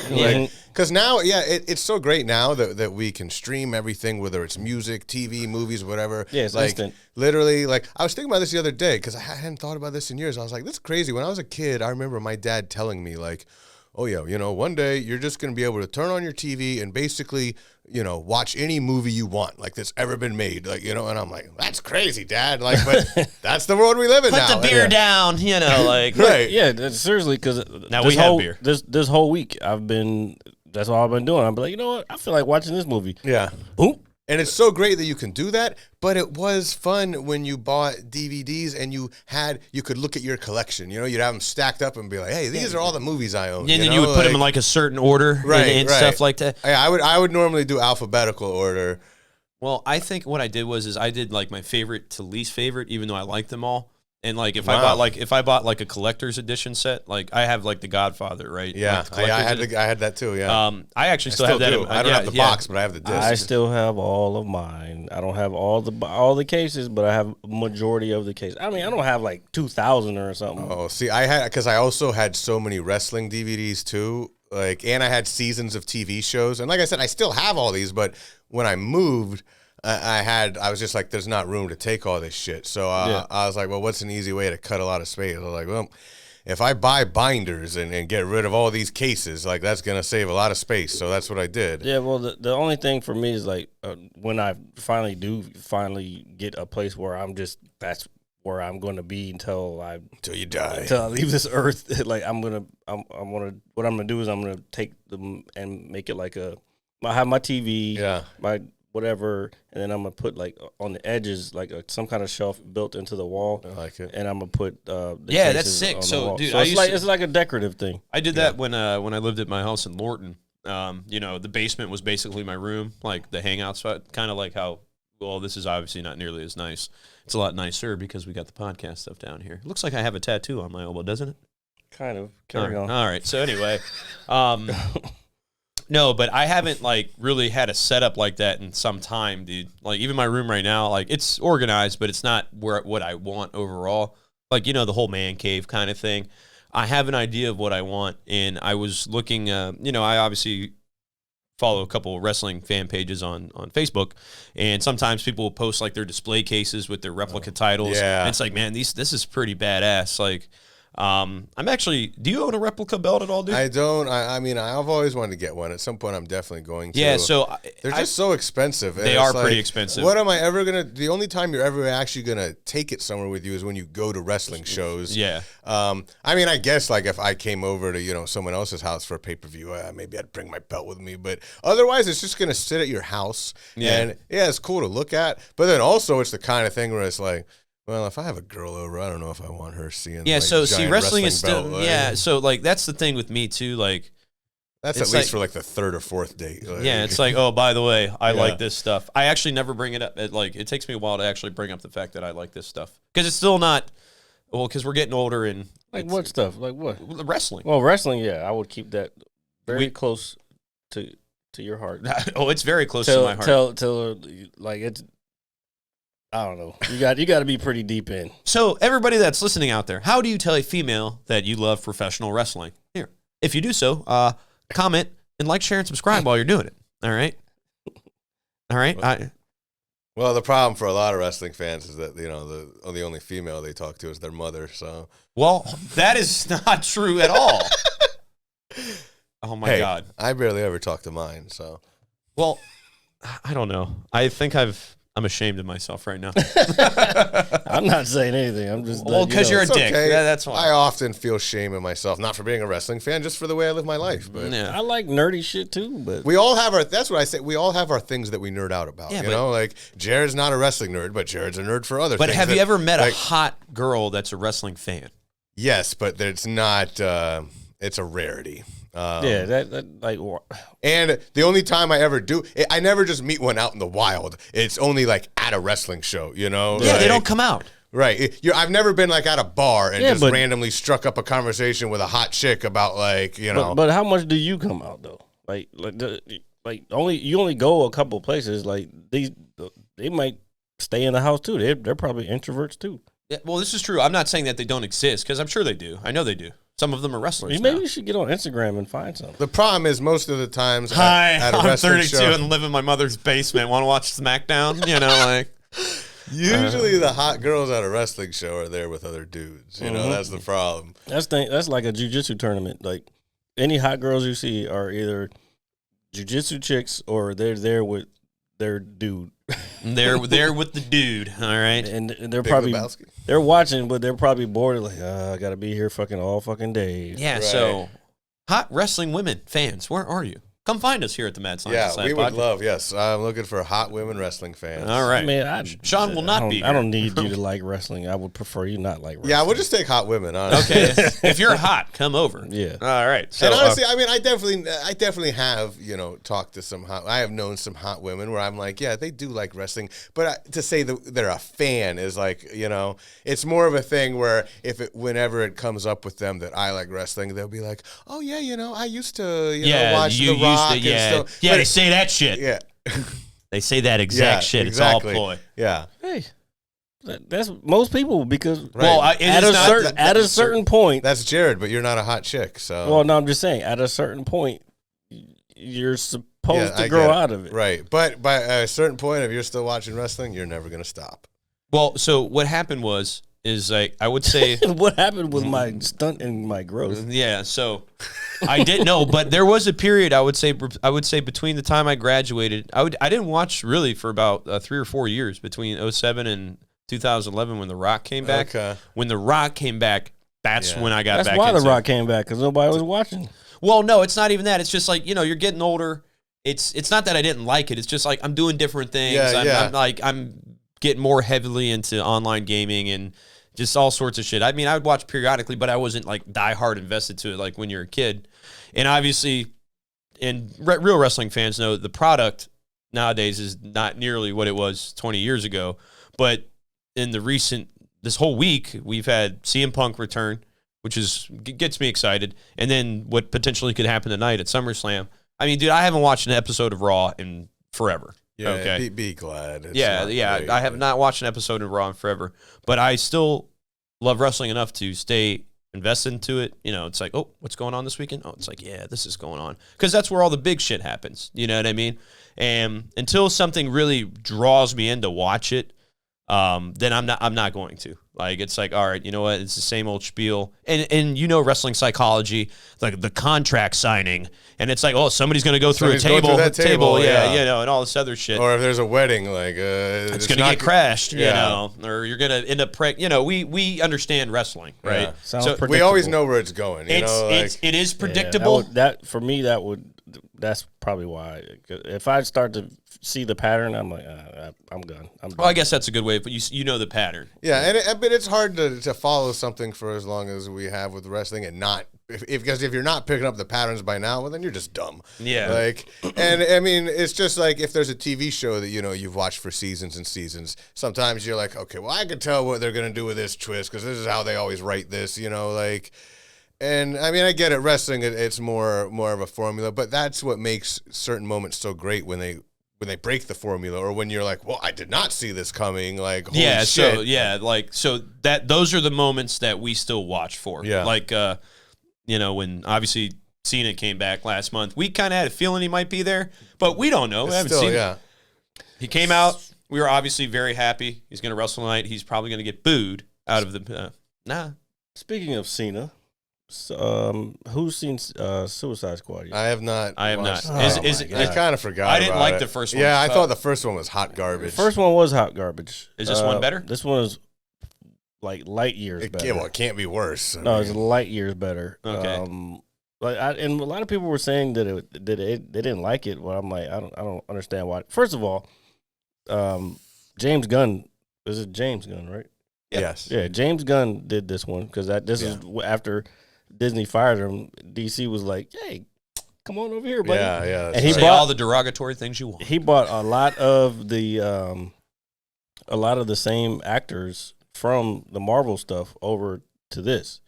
Because now, it's so great now that we can stream everything, whether it's music, TV, movies, whatever. Yeah, it's instant. Literally, I was thinking about this the other day because I hadn't thought about this in years. I was like, this is crazy. When I was a kid, I remember my dad telling me, like, oh, yeah, one day you're just going to be able to turn on your TV and basically, watch any movie you want, like that's ever been made. Like, and I'm like, that's crazy, Dad. Like, but that's the world we live in now. Put the beer down, like. Right. Yeah, seriously, because now we have beer. This whole week, that's all I've been doing. I'm like, you know what? I feel like watching this movie. Yeah. Boom. And it's so great that you can do that, but it was fun when you bought DVDs and you could look at your collection. You'd have them stacked up and be like, hey, these are all the movies I own. And then you would put them in like a certain order and stuff like that. Yeah, I would normally do alphabetical order. Well, I think what I did was I did like my favorite to least favorite, even though I liked them all. And like if I bought like a collector's edition set, like I have like The Godfather, right? Yeah, like I had that too. Yeah, I actually still have that. I don't have the box, but I have the disc. I still have all of mine. I don't have all the cases, but I have majority of the cases. I mean, I don't have like 2,000 or something. Oh, see, because I also had so many wrestling DVDs too. And I had seasons of TV shows, and like I said, I still have all these. But when I moved. I was just like, there's not room to take all this shit. So I was like, well, what's an easy way to cut a lot of space? I was like, well, if I buy binders and get rid of all these cases, like that's going to save a lot of space. So that's what I did. Yeah, well, the only thing for me is like when I finally get a place where that's where I'm going to be until you die, until I leave this earth. Like what I'm going to do is I'm going to take them and make it like I have my TV, my whatever, and then I'm gonna put like on the edges like some kind of shelf built into the wall. I like it. And I'm gonna put that's sick. So dude, it's like a decorative thing. I did that when I lived at my house in Lorton. The basement was basically my room, like the hangout spot, kind of like how. Well, this is obviously not nearly as nice. It's a lot nicer because we got the podcast stuff down here. It looks like I have a tattoo on my elbow, doesn't it? Kind of. Carry on. All right. So anyway, no, but I haven't like really had a setup like that in some time, dude. Like even my room right now, like it's organized, but it's not what I want overall. Like, the whole man cave kind of thing. I have an idea of what I want, and I was looking, I obviously follow a couple of wrestling fan pages on Facebook, and sometimes people will post like their display cases with their replica titles. Yeah. And it's like, man, this is pretty badass. Like, I'm actually. Do you own a replica belt at all, dude? I don't. I mean, I've always wanted to get one. At some point, I'm definitely going to. Yeah. So they're just so expensive. They are pretty expensive. What am I ever gonna? The only time you're ever actually gonna take it somewhere with you is when you go to wrestling shows. Yeah. I mean, I guess like if I came over to someone else's house for a pay-per-view, maybe I'd bring my belt with me. But otherwise, it's just gonna sit at your house. Yeah. And it's cool to look at. But then also, it's the kind of thing where it's like. Well, if I have a girl over, I don't know if I want her seeing. Yeah, like, so see, wrestling is still. belt, yeah, so like that's the thing with me too. Like, that's at least for like the third or fourth date. Like, yeah, it's like, oh, by the way, I like this stuff. I actually never bring it up. It takes me a while to actually bring up the fact that I like this stuff because it's still not. Well, because we're getting older and like what stuff? Like what? Wrestling. Well, wrestling, yeah, I would keep that very close to your heart. Oh, it's very close to my heart. Till like it's. I don't know. You got to be pretty deep in. So everybody that's listening out there, how do you tell a female that you love professional wrestling? Here, if you do so, comment and like, share, and subscribe while you're doing it. All right. All right. Well, the problem for a lot of wrestling fans is that the only female they talk to is their mother. So, well, that is not true at all. Oh my God! I barely ever talk to mine. So, well, I don't know. I think I'm ashamed of myself right now. I'm not saying anything. I'm just because you're a dick. Okay. Yeah, that's why. I often feel shame in myself, not for being a wrestling fan, just for the way I live my life. But I like nerdy shit too. But we all have our. That's what I say. We all have our things that we nerd out about. Yeah, you know, like Jared's not a wrestling nerd, but Jared's a nerd for other things. But have you ever met a hot girl that's a wrestling fan? Yes, but it's not. It's a rarity. That like. And the only time I ever do, I never just meet one out in the wild. It's only like at a wrestling show, you know? Yeah, like, they don't come out. Right. I've never been like at a bar and just randomly struck up a conversation with a hot chick about like, you know. But how much do you come out though? Like you only go a couple places. Like they might stay in the house too. They're probably introverts too. Yeah, well, this is true. I'm not saying that they don't exist because I'm sure they do. I know they do. Some of them are wrestlers. Maybe you should get on Instagram and find some. The problem is most of the times at a I'm wrestling 32 show, and live in my mother's basement. Want to watch SmackDown? You know, like usually the hot girls at a wrestling show are there with other dudes. You know, that's the problem. That's like a jiu-jitsu tournament. Like any hot girls you see are either jiu-jitsu chicks or they're there with their dude. They're with the dude, all right? And they're Big probably Lebowski. they're watching, but they're probably bored. Like, I gotta be here fucking all fucking day. Yeah. Right. So, hot wrestling women fans, where are you? Come find us here at the Mad Science Society. We would podcast. love. Yes, I'm looking for hot women wrestling fans. All right. I mean, Sean will not be. I don't need you to like wrestling. I would prefer you not like wrestling. Yeah, we'll just take hot women. Honestly. Okay. If you're hot, come over. Yeah. All right. So, and honestly, I mean, I definitely have, talked to some hot. I have known some hot women where I'm like, yeah, they do like wrestling, but to say that they're a fan is like, it's more of a thing where whenever it comes up with them that I like wrestling, they'll be like, oh yeah, I used to, watch The Rock. Yeah, they say that shit. Yeah, they say that exact shit. Exactly. It's all ploy. Yeah. Hey, that's most people because well, at a certain point, that's Jared, but you're not a hot chick. So well, no, I'm just saying at a certain point, you're supposed to grow out of it, right? But by a certain point, if you're still watching wrestling, you're never gonna stop. Well, so what happened is like I would say what happened with my stunt and my growth. Yeah, so I didn't know, but there was a period I would say between the time I graduated, I didn't watch really for about 3 or 4 years between 2007 and 2011 when The Rock came back. Okay. When The Rock came back, that's when I got back. That's why The Rock came back because nobody was watching. Well, no, it's not even that. It's just like you're getting older. It's not that I didn't like it. It's just like I'm doing different things. I'm getting more heavily into online gaming and just all sorts of shit. I mean, I would watch periodically, but I wasn't like diehard invested to it like when you're a kid. And obviously, real wrestling fans know the product nowadays is not nearly what it was 20 years ago. But in this whole week, we've had CM Punk return, which gets me excited. And then what potentially could happen tonight at SummerSlam. I mean, dude, I haven't watched an episode of Raw in forever. Yeah, okay. Be glad. It's great, I have not watched an episode of Raw in forever, but I still love wrestling enough to stay invested into it. It's like, oh, what's going on this weekend? Oh, it's like, yeah, this is going on. Because that's where all the big shit happens. You know what I mean? And until something really draws me in to watch it, then I'm not going to. Like, it's like, all right, you know what? It's the same old spiel. And wrestling psychology, like the contract signing. And it's like, oh, somebody's going to go through a table. Yeah, and all this other shit. Or if there's a wedding, like, it's going to get crashed, or you're going to end up we understand wrestling, right? Yeah. So we always know where it's going. It is predictable. For me, that's probably why. If I start to see the pattern, I'm like, I'm done. Well, I guess that's a good way, but you know the pattern. Yeah, but it's hard to follow something for as long as we have with wrestling and not because if you're not picking up the patterns by now, well, then you're just dumb. Yeah. And I mean, it's just like if there's a TV show that you've watched for seasons and seasons. Sometimes you're like, okay, well, I can tell what they're gonna do with this twist because this is how they always write this. And I mean, I get it. Wrestling, it's more of a formula, but that's what makes certain moments so great when when they break the formula, or when you're like, well, I did not see this coming. Like, holy yeah, shit. so that those are the moments that we still watch for. Yeah. Like, when obviously Cena came back last month, we kind of had a feeling he might be there, but we don't know. We haven't seen it. He came out. We were obviously very happy. He's going to wrestle tonight. He's probably going to get booed out of the Speaking of Cena, who's seen Suicide Squad yet? I have not. I have not. I kind of forgot. I didn't about like it. the first one. Yeah, I thought the first one was hot garbage. The first one was hot garbage. Is this one better? This one is like light years better. Yeah, well, it can't be worse. It's light years better. Okay. And a lot of people were saying that they didn't like it. Well, I'm like, I don't understand why. First of all, James Gunn, is it James Gunn, right? Yes. Yeah, James Gunn did this one because this is after Disney fired him. DC was like, "Hey, come on over here, buddy." Yeah. And he Say bought all the derogatory things you want. He bought a lot of the same actors from the Marvel stuff over to this.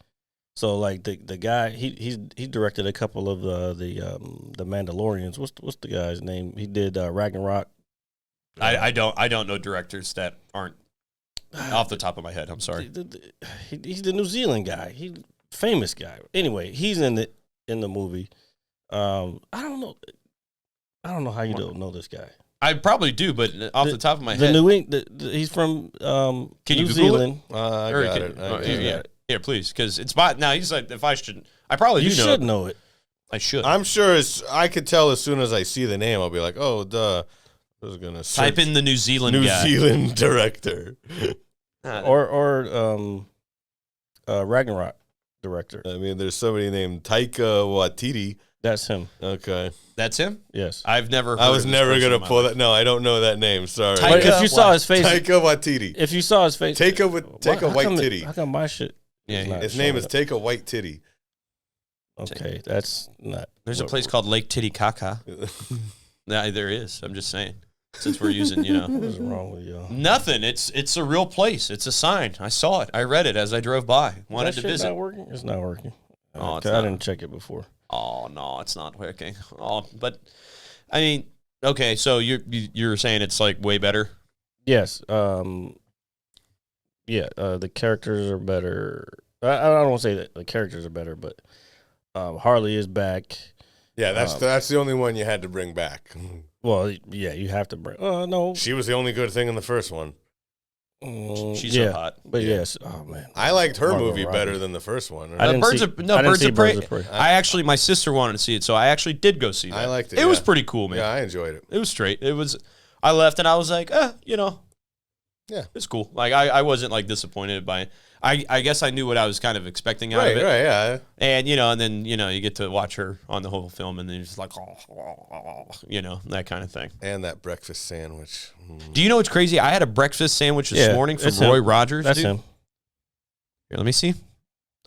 So like the guy he directed a couple of the Mandalorians. What's the guy's name? He did Ragnarok. I don't know directors that aren't off the top of my head. I'm sorry. He's the New Zealand guy. He's famous guy. Anyway, he's in the movie. I don't know how you don't know this guy. I probably do, but off the top of my head, he's from Can you New Google Zealand. I got it. Yeah, please, because it's now. He's like, if I should, I probably You do know. should know it. I should. I'm sure I could tell as soon as I see the name. I'll be like, oh, duh. I was gonna type in the New Zealand New guy. Zealand director, or Ragnarok director. I mean, there's somebody named Taika Waititi. That's him. Okay, That's him. Yes, I've never. Heard I was of this never person gonna in my pull life. that. No, I don't know that name. Sorry. Taika but if you saw his face, Taika Waititi. if you saw his face, Taika Waititi. How come my shit? Yeah, not His name showing is up? Taika Waititi. Okay, that's not. There's a place called Lake Titicaca. Yeah, there is. I'm just saying. Since we're using, What's wrong with y'all? nothing. It's a real place. It's a sign. I saw it. I read it as I drove by. Wanted That to shit visit. Not working. It's not working. Oh, it's I not. didn't check it before. Oh no, it's not working. Oh, but I mean, okay. So you're saying it's like way better. Yes. The characters are better. I don't want to say that the characters are better, but Harley is back. Yeah, that's the only one you had to bring back. Well, yeah, you have to bring. No, She was the only good thing in the first one. She's so hot. But yes, oh man, I liked her Margot movie Robbie. better than the first one. I didn't Birds see- of no I didn't Birds see of Prey. Birds of Prey. I actually, my sister wanted to see it, so I actually did go see that. I liked it. It was yeah. pretty cool, man. Yeah, I enjoyed it. It was straight. It was. I left and I was like, Yeah. it's cool. Like I wasn't like disappointed by. I guess I knew what I was kind of expecting out of it. Right, yeah. And and then you get to watch her on the whole film, and then you're just like, that kind of thing. And that breakfast sandwich. Do you know what's crazy? I had a breakfast sandwich this morning from it's Roy him. Rogers. That's dude. him. Here, let me see.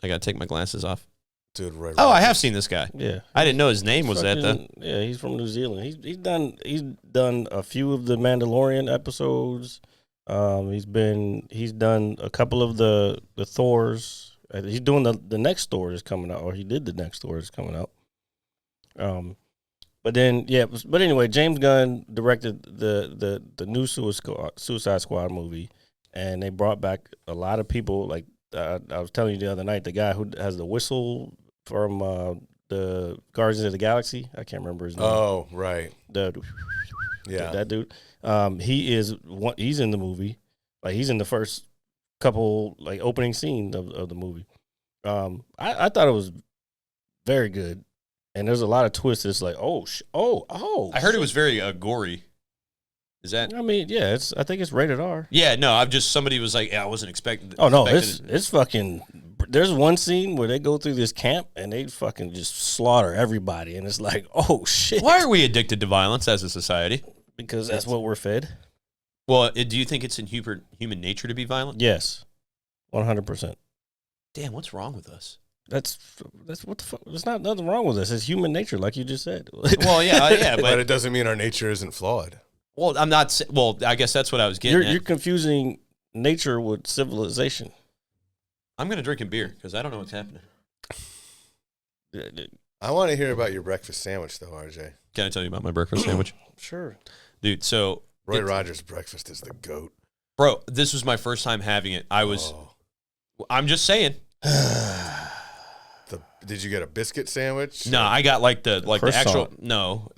I gotta take my glasses off. Dude, Roy Oh, I Rogers. have seen this guy. Yeah, I didn't know his name was that. Though. Yeah, he's from New Zealand. He's done a few of the Mandalorian episodes. He's done a couple of the Thors. He's doing the next Thor is coming out, or he did the next Thor is coming out. But anyway, James Gunn directed the new Suicide Squad movie, and they brought back a lot of people. Like I was telling you the other night, the guy who has the whistle from the Guardians of the Galaxy. I can't remember his name. Oh, right. Yeah, that dude. He's in the movie. Like he's in the first couple opening scene of the movie. I thought it was very good, and there's a lot of twists. It's like I heard it was very gory. Is that? I mean, yeah, I think it's rated R. Yeah, no. Somebody was like, I wasn't expecting. Oh no, it's fucking. There's one scene where they go through this camp and they fucking just slaughter everybody, and it's like, oh shit. Why are we addicted to violence as a society? Because that's what we're fed. Well, do you think it's in human nature to be violent? Yes, 100%. Damn, what's wrong with us? That's what the fuck. There's nothing wrong with this. It's human nature, like you just said. Well, yeah, But it doesn't mean our nature isn't flawed. Well, I'm not. Well, I guess that's what I was getting at. You're confusing nature with civilization. I'm gonna drink a beer because I don't know what's happening. I want to hear about your breakfast sandwich, though, RJ. Can I tell you about my breakfast sandwich? Sure. Dude, so Roy Rogers breakfast is the GOAT. Bro, this was my first time having it. I'm just saying. Did you get a biscuit sandwich? No, I got like the actual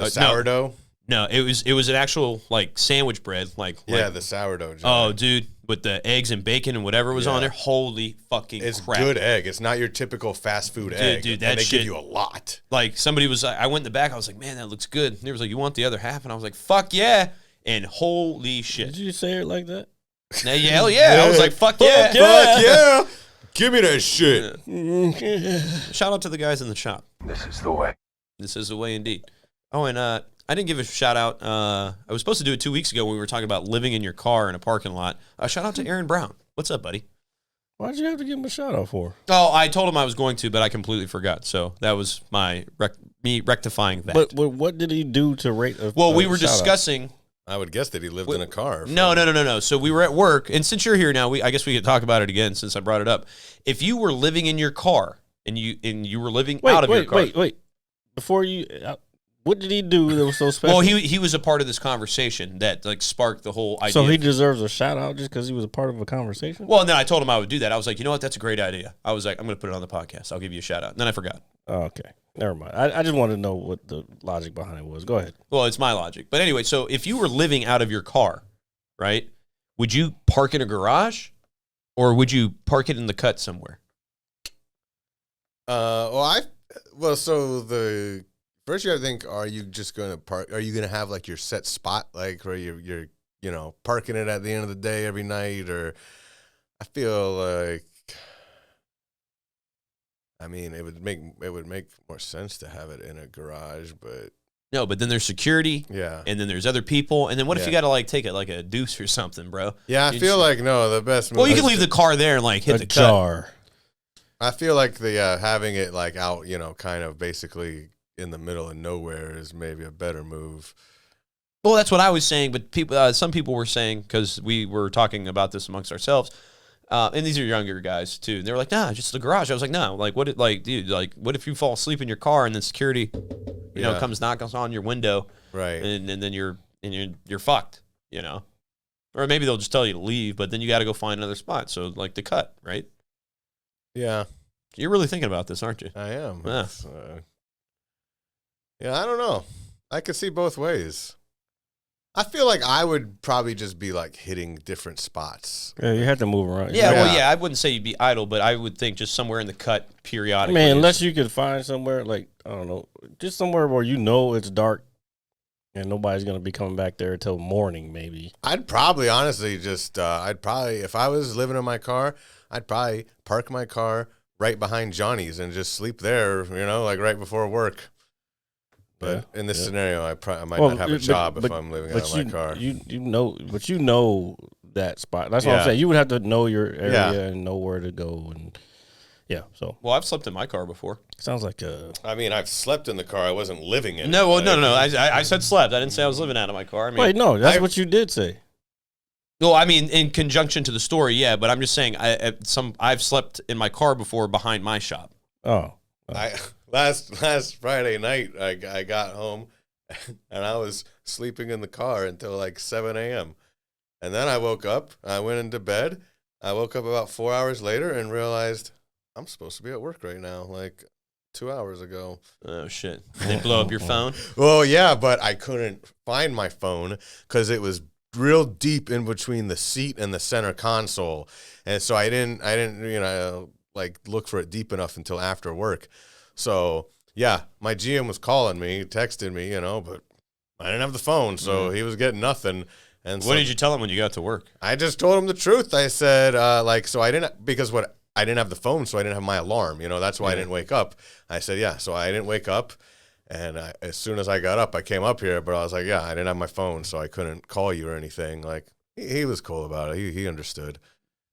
sourdough. No, it was an actual like sandwich bread, the sourdough. Johnny. Oh, dude, with the eggs and bacon and whatever was on there. Holy fucking it's crap! Good egg. It's not your typical fast food egg. Dude, and they give you a lot. Like somebody was, I went in the back. I was like, man, that looks good. And they was like, you want the other half? And I was like, fuck yeah! And holy shit! Did you say it like that? Hell yeah! I was like, fuck yeah! Fuck yeah! Give me that shit. Shout out to the guys in the shop. This is the way. This is the way indeed. Oh, and I didn't give a shout out. I was supposed to do it 2 weeks ago when we were talking about living in your car in a parking lot. Shout out to Aaron Brown. What's up, buddy? Why'd you have to give him a shout out for? Oh, I told him I was going to, but I completely forgot. So that was me rectifying that. But what did he do to rate? We were discussing. I would guess that he lived in a car. No. So we were at work, and since you're here now, I guess we could talk about it again since I brought it up. If you were living in your car and you were living out of your car, wait. Before you, what did he do that was so special? Well, he was a part of this conversation that like sparked the whole idea. So he deserves a shout out just because he was a part of a conversation. Well, and then I told him I would do that. I was like, you know what? That's a great idea. I was like, I'm going to put it on the podcast. I'll give you a shout out. And then I forgot. Oh, okay. Never mind. I just wanted to know what the logic behind it was. Go ahead. Well, it's my logic. But anyway, so if you were living out of your car, right, would you park in a garage or would you park it in the cut somewhere? So the first you got to think, are you just going to park? Are you going to have like your set spot, like where you're parking it at the end of the day every night? Or I feel like, I mean, it would make more sense to have it in a garage, but no. But then there's security, and then there's other people, and then what if you got to like take it like a deuce or something, bro? Yeah, I feel like the best. Well, you can leave the car there and like hit the jar. Cut. I feel like the having it like out, kind of basically in the middle of nowhere is maybe a better move. Well, that's what I was saying, but some people were saying, because we were talking about this amongst ourselves. And these are younger guys too. And they were like, "Nah, just the garage." I was like, "No, like what? Dude, like what if you fall asleep in your car and then security, comes knocking on your window, right? And then you're fucked, or maybe they'll just tell you to leave, but then you got to go find another spot. So like the cut, right? Yeah, you're really thinking about this, aren't you? I am. Yeah, I don't know. I could see both ways. I feel like I would probably just be like hitting different spots. Yeah, you have to move around. Yeah, well, I wouldn't say you'd be idle, but I would think just somewhere in the cut periodically. I mean, unless you could find somewhere like, I don't know, just somewhere where it's dark and nobody's going to be coming back there until morning, maybe. I'd probably honestly just, if I was living in my car, I'd probably park my car right behind Johnny's and just sleep there, like right before work. But in this scenario, I might not have a job if I'm living out of my car. But you know that spot. That's what I'm saying. You would have to know your area and know where to go. And so. Well, I've slept in my car before. Sounds like I mean, I've slept in the car. I wasn't living in it. No. I said slept. I didn't say I was living out of my car. I mean, wait, no, that's what you did say. Well, I mean, in conjunction to the story, yeah. But I'm just saying, I've slept in my car before behind my shop. Oh. Last Friday night, I got home, and I was sleeping in the car until like 7 a.m. And then I woke up. I went into bed. I woke up about 4 hours later and realized I'm supposed to be at work right now, like 2 hours ago. Oh, shit. Did they blow up your phone? Well, yeah, but I couldn't find my phone because it was real deep in between the seat and the center console. And so I didn't look for it deep enough until after work. So, yeah, my GM was calling me, texting me, but I didn't have the phone, so he was getting nothing. And what did you tell him when you got to work? I just told him the truth. I said, I didn't have the phone, so I didn't have my alarm. That's why I didn't wake up. I said, so I didn't wake up. And as soon as I got up, I came up here, but I was like, I didn't have my phone, so I couldn't call you or anything. Like, he was cool about it. He understood.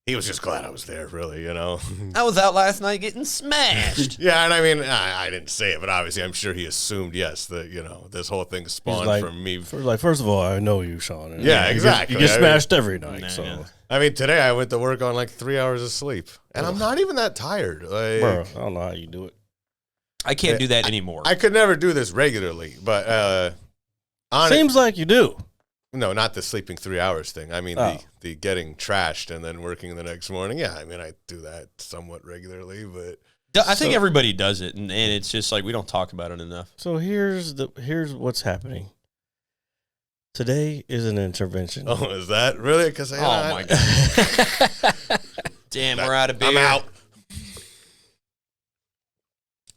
He was just glad I was there, really, I was out last night getting smashed. Yeah, and I mean, I didn't say it, but obviously I'm sure he assumed, yes, that, this whole thing spawned from me. First of all, I know you, Shawn. Yeah, exactly. You get smashed every night, so. Yeah. I mean, today I went to work on like 3 hours of sleep, and I'm not even that tired. Like, bro, I don't know how you do it. I can't do that anymore. I could never do this regularly, but honestly. Seems like you do. No, not the sleeping 3 hours thing. I mean the getting trashed and then working the next morning. Yeah, I mean I do that somewhat regularly, but I think everybody does it, and it's just like we don't talk about it enough. So here's what's happening. Today is an intervention. Oh, is that really? Because my God. Damn, we're out of beer. I'm out.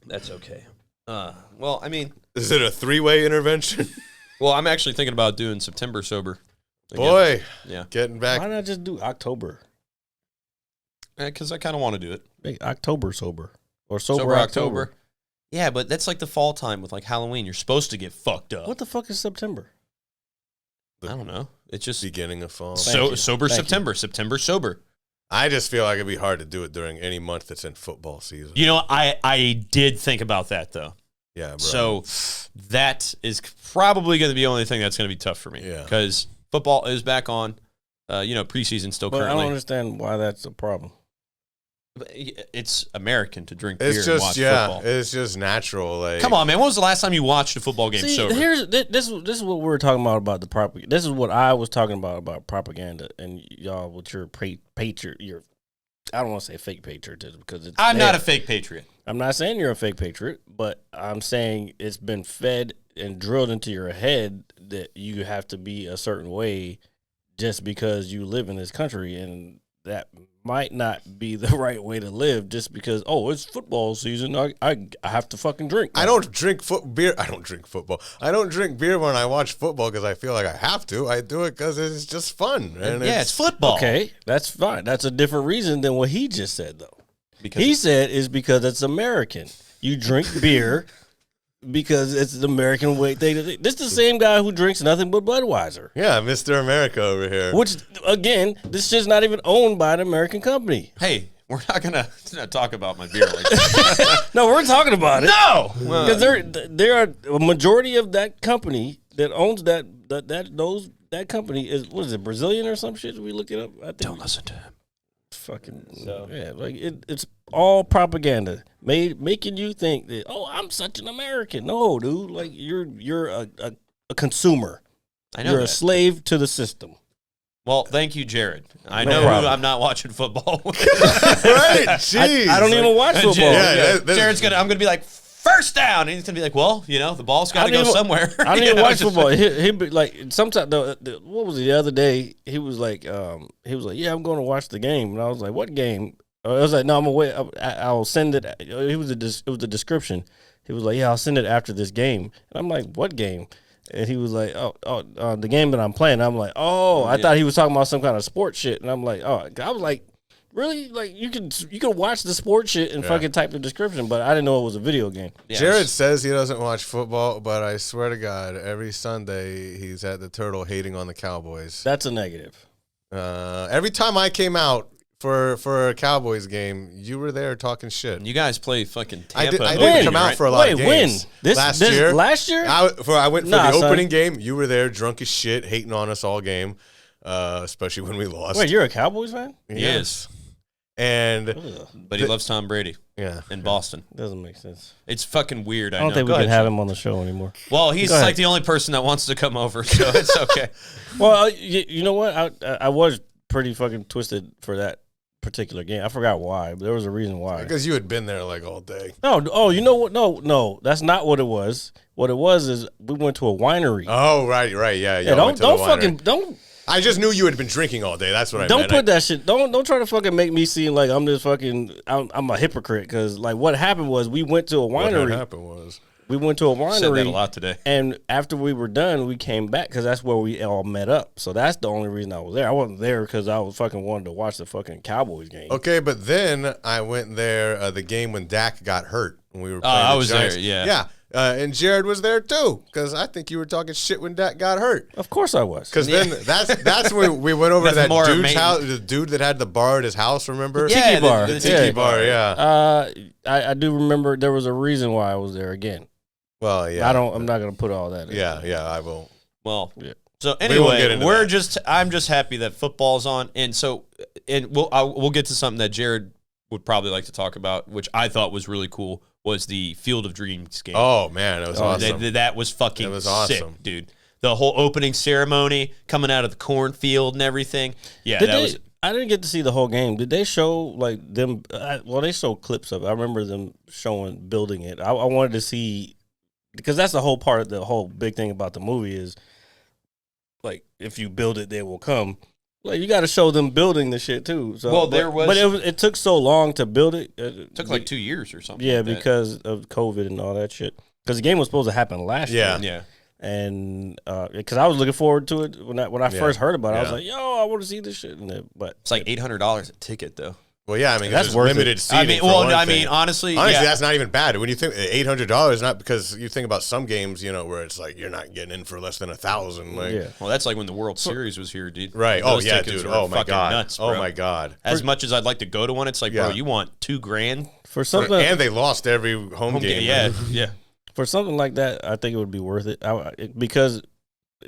That's okay. Well, I mean, is it a 3-way intervention? Well, I'm actually thinking about doing September sober. Again. Boy, yeah, getting back. Why not just do October? Because I kind of want to do it. Make October sober or sober October. Yeah, but that's like the fall time with like Halloween. You're supposed to get fucked up. What the fuck is September? I don't know. It's just beginning of fall. Sober September. September sober. I just feel like it'd be hard to do it during any month that's in football season. You know, I did think about that though. Yeah, bro. So that is probably going to be the only thing that's going to be tough for me. Yeah. Because football is back on. Preseason still But currently. I don't understand why that's a problem. It's American to drink beer It's and just watch football. It's just natural. Like, come on, man. When was the last time you watched a football game sober? This is what we're talking about the propaganda. This is what I was talking about propaganda, and y'all with your patriot. I don't want to say fake patriotism because I'm not a fake patriot. I'm not saying you're a fake patriot, but I'm saying it's been fed and drilled into your head that you have to be a certain way just because you live in this country, and that might not be the right way to live just because, it's football season. I have to fucking drink. I don't drink beer. I don't drink football. I don't drink beer when I watch football because I feel like I have to. I do it because it's just fun. And it's football. Okay, that's fine. That's a different reason than what he just said, though. Because he said is because it's American. You drink beer because it's the American way. This is the same guy who drinks nothing but Budweiser. Yeah, Mr. America over here. Which, again, this shit's not even owned by an American company. Hey, we're not gonna talk about my beer like that. No, we're talking about it. No, because there are a majority of that company that owns that company is, what is it, Brazilian or some shit? We looked it up. I think don't listen to him. It's all propaganda making you think that I'm such an American. No, dude, like you're a consumer. I know you're that. A slave to the system. Well, thank you, Jared. I know I'm not watching football. Right? Jeez. I don't even watch football. Yeah, Jared's I'm gonna be like, first down, and he's gonna be like, well, the ball's got to go somewhere. I don't even watch football. He'd be like, sometimes what was it, the other day? He was like, yeah, I'm going to watch the game, and I was like, what game? I was like, no, I'm gonna wait. I'll send it. It was a description. He was like, yeah, I'll send it after this game. And I'm like, what game? And he was like, the game that I'm playing. I'm like, I thought he was talking about some kind of sports shit, and I'm like, I was like, really? Like you can watch the sports shit and fucking type the description, but I didn't know it was a video game. Yes. Jared says he doesn't watch football, but I swear to God, every Sunday he's at the Turtle hating on the Cowboys. That's a negative. Every time I came out for a Cowboys game, you were there talking shit. You guys play fucking Tampa. I didn't come out for a lot of games. When? Last year? I went for the opening game. You were there drunk as shit, hating on us all game, especially when we lost. Wait, you're a Cowboys fan? Yes. But he loves Tom Brady. Yeah. In Boston. Doesn't make sense. It's fucking weird. I don't think we can have him on the show anymore. Well, he's like the only person that wants to come over, so it's okay. Well, you know what? I was pretty fucking twisted for that particular game. I forgot why, but there was a reason why. Because you had been there like all day. No, you know what? No, that's not what it was. What it was is we went to a winery. Oh, right, yeah. Don't. I just knew you had been drinking all day. That's what I meant. Don't put that shit. Don't try to fucking make me seem like I'm this fucking. I'm a hypocrite because like what happened was we went to a winery. What happened was we went to a winery. Said that a lot today. And after we were done, we came back because that's where we all met up. So that's the only reason I was there. I wasn't there because I was fucking wanted to watch the fucking Cowboys game. Okay, but then I went there the game when Dak got hurt when we were playing. I was Giants. there. Yeah. Yeah. And Jared was there too, because I think you were talking shit when Dak got hurt. Of course I was. Because then that's when we went over to that dude's house, the dude that had the bar at his house. Remember? The tiki bar. The tiki bar. Yeah. I do remember there was a reason why I was there again. Well, yeah. I'm not gonna put all that in. Yeah, I won't. Well, yeah. So anyway, I'm just happy that football's on, and we'll get to something that Jared would probably like to talk about, which I thought was really cool. Was the Field of Dreams game. Oh, man, it was awesome. That was fucking awesome. sick, dude. the whole opening ceremony coming out of the cornfield and everything. Yeah, I didn't get to see the whole game. Did they show like them? They showed clips of it. I remember them showing building it. I wanted to see because that's the whole part of the whole big thing about the movie is like if you build it, they will come. Like you got to show them building the shit too. So, it took so long to build it. It took like 2 years or something. Yeah, like because of COVID and all that shit. Because the game was supposed to happen last year. Yeah. And because I was looking forward to it when I first heard about it, I was like, "Yo, I want to see this shit." But it's like $800 a ticket, though. Well, yeah, I mean that's worth limited it. seating. Honestly, that's not even bad. When you think $800, not because you think about some games, where it's like you're not getting in for less than $1,000. Like, well, that's like when the World Series was here, dude. Right? Those yeah, tickets dude. were Oh my god. Nuts, bro. Oh my god. As much as I'd like to go to one, it's like, bro, you want $2,000 for something, and they lost every home game. Yeah. For something like that, I think it would be worth it because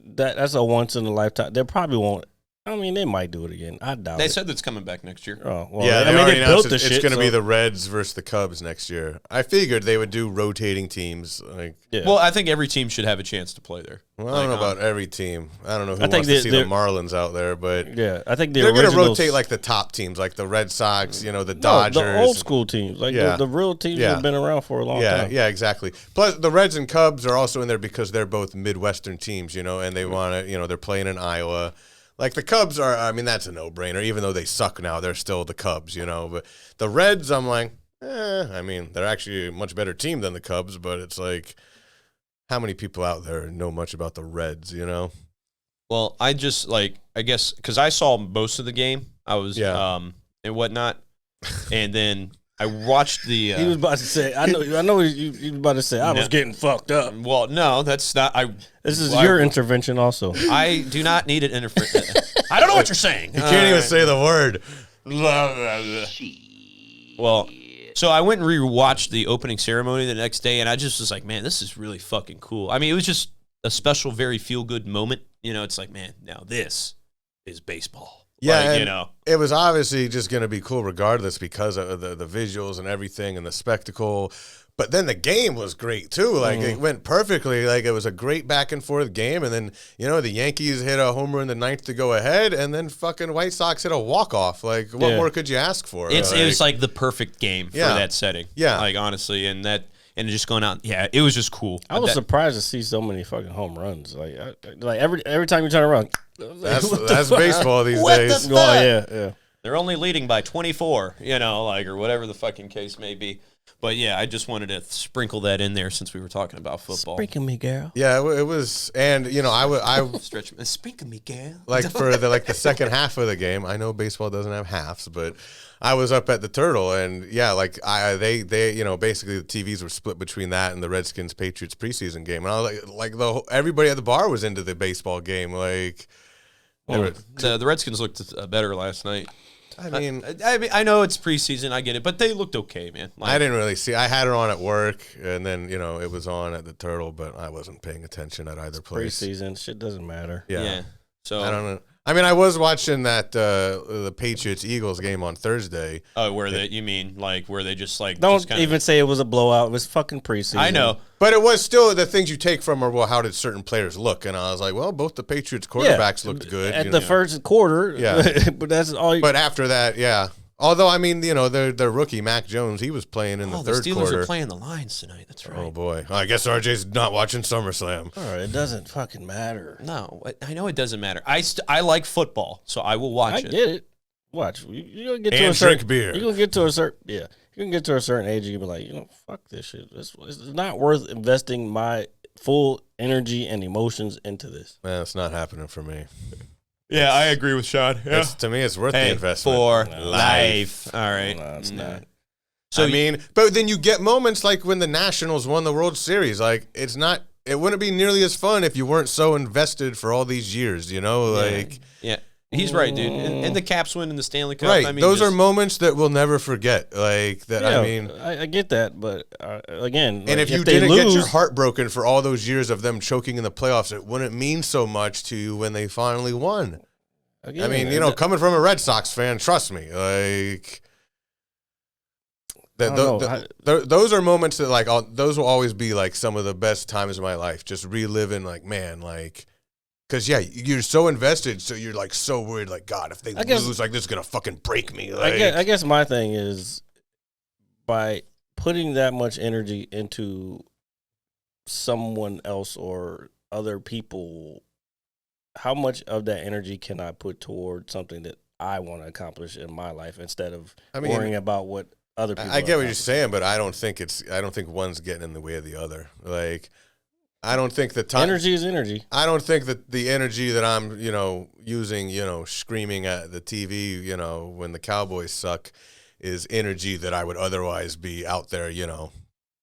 that's a once in a lifetime. They probably won't. I mean, they might do it again. I doubt They it. said that's coming back next year. Oh, well, yeah, they built the shit. It's going to be the Reds versus the Cubs next year. I figured they would do rotating teams. Well, I think every team should have a chance to play there. Well, I don't know about every team. I don't know who wants to see the Marlins out there, but yeah, I think they're going to rotate like the top teams, like the Red Sox, the Dodgers, the old school teams, like the real teams that have been around for a long time. Yeah, exactly. Plus, the Reds and Cubs are also in there because they're both Midwestern teams, and they want to, they're playing in Iowa. Like the Cubs are, I mean, that's a no-brainer. Even though they suck now, they're still the Cubs, But the Reds, I'm like, I mean, they're actually a much better team than the Cubs, but it's like, how many people out there know much about the Reds, Well, I just I guess, because I saw most of the game. I was, and whatnot. And then I watched the. He was about to say, I know you was about to say, I was getting fucked up. Well, no, that's not. This is your intervention also. I do not need an intervention. I don't know what you're saying. You can't even say the word. Well, so I went and rewatched the opening ceremony the next day, and I just was like, man, this is really fucking cool. I mean, it was just a special, very feel-good moment. It's like, man, now this is baseball. Yeah, it was obviously just going to be cool regardless because of the visuals and everything and the spectacle. But then the game was great, too. Like, it went perfectly. Like, it was a great back-and-forth game. And then, the Yankees hit a homer in the ninth to go ahead, and then fucking White Sox hit a walk-off. Like, what more could you ask for? It was like the perfect game for that setting. Yeah. Like, honestly, and just going out. Yeah, it was just cool. I was surprised to see so many fucking home runs. Like every time you turn around. That's baseball these days. Well, yeah. They're only leading by 24, or whatever the fucking case may be. But yeah, I just wanted to sprinkle that in there since we were talking about football. Sprinkle me, girl. Yeah, it was, and I stretch sprinkle me, girl. Like for the second half of the game. I know baseball doesn't have halves, but I was up at the Turtle, and they basically the TVs were split between that and the Redskins Patriots preseason game, and I was like everybody at the bar was into the baseball game. Like, the Redskins looked better last night. I mean, I know it's preseason. I get it, but they looked okay, man. I didn't really see. I had it on at work, and then it was on at the Turtle, but I wasn't paying attention at either place. Preseason shit doesn't matter. Yeah. So I don't know. I mean, I was watching that the Patriots-Eagles game on Thursday. Oh, where they just don't even say it was a blowout. It was fucking preseason. I know, but it was still the things you take from are how did certain players look, and I was like, well, both the Patriots quarterbacks looked good at the first quarter. Yeah, but that's all. But after that, yeah. Although, I mean, their rookie, Mac Jones, he was playing in the third Steelers quarter. Are playing the Lions tonight. That's right. Oh, boy. I guess RJ's not watching SummerSlam. All right, it doesn't fucking matter. No, I know it doesn't matter. I like football, so I will watch it. I get it. Watch. You're going to get to a certain... drink beer. You're going to get to a certain... Yeah. You're going to get to a certain age and you'll be like, fuck this shit. It's not worth investing my full energy and emotions into this. Man, it's not happening for me. Yeah, I agree with Shawn. Yeah. To me, it's worth the investment. For life. All right. No, it's not. So but then you get moments like when the Nationals won the World Series. Like, it wouldn't be nearly as fun if you weren't so invested for all these years, Yeah. He's right, dude. And the Caps win in the Stanley Cup. Right. I mean, those are moments that we'll never forget. Like that. Yeah, I mean, I get that, but again, and if you didn't get your heart broken for all those years of them choking in the playoffs, it wouldn't mean so much to you when they finally won. Again, I mean, coming from a Red Sox fan, trust me, like those are moments that those will always be like some of the best times of my life. Just reliving, like, man, like Because, yeah, you're so invested, so you're, like, so worried, like, God, if they lose, like, this is going to fucking break me. Like, I guess my thing is, by putting that much energy into someone else or other people, how much of that energy can I put toward something that I want to accomplish in my life instead of worrying about what other people I get what you're saying, but I don't think one's getting in the way of the other. Like, I don't think the time energy is energy. I don't think that the energy that I'm, using, screaming at the TV, when the Cowboys suck, is energy that I would otherwise be out there,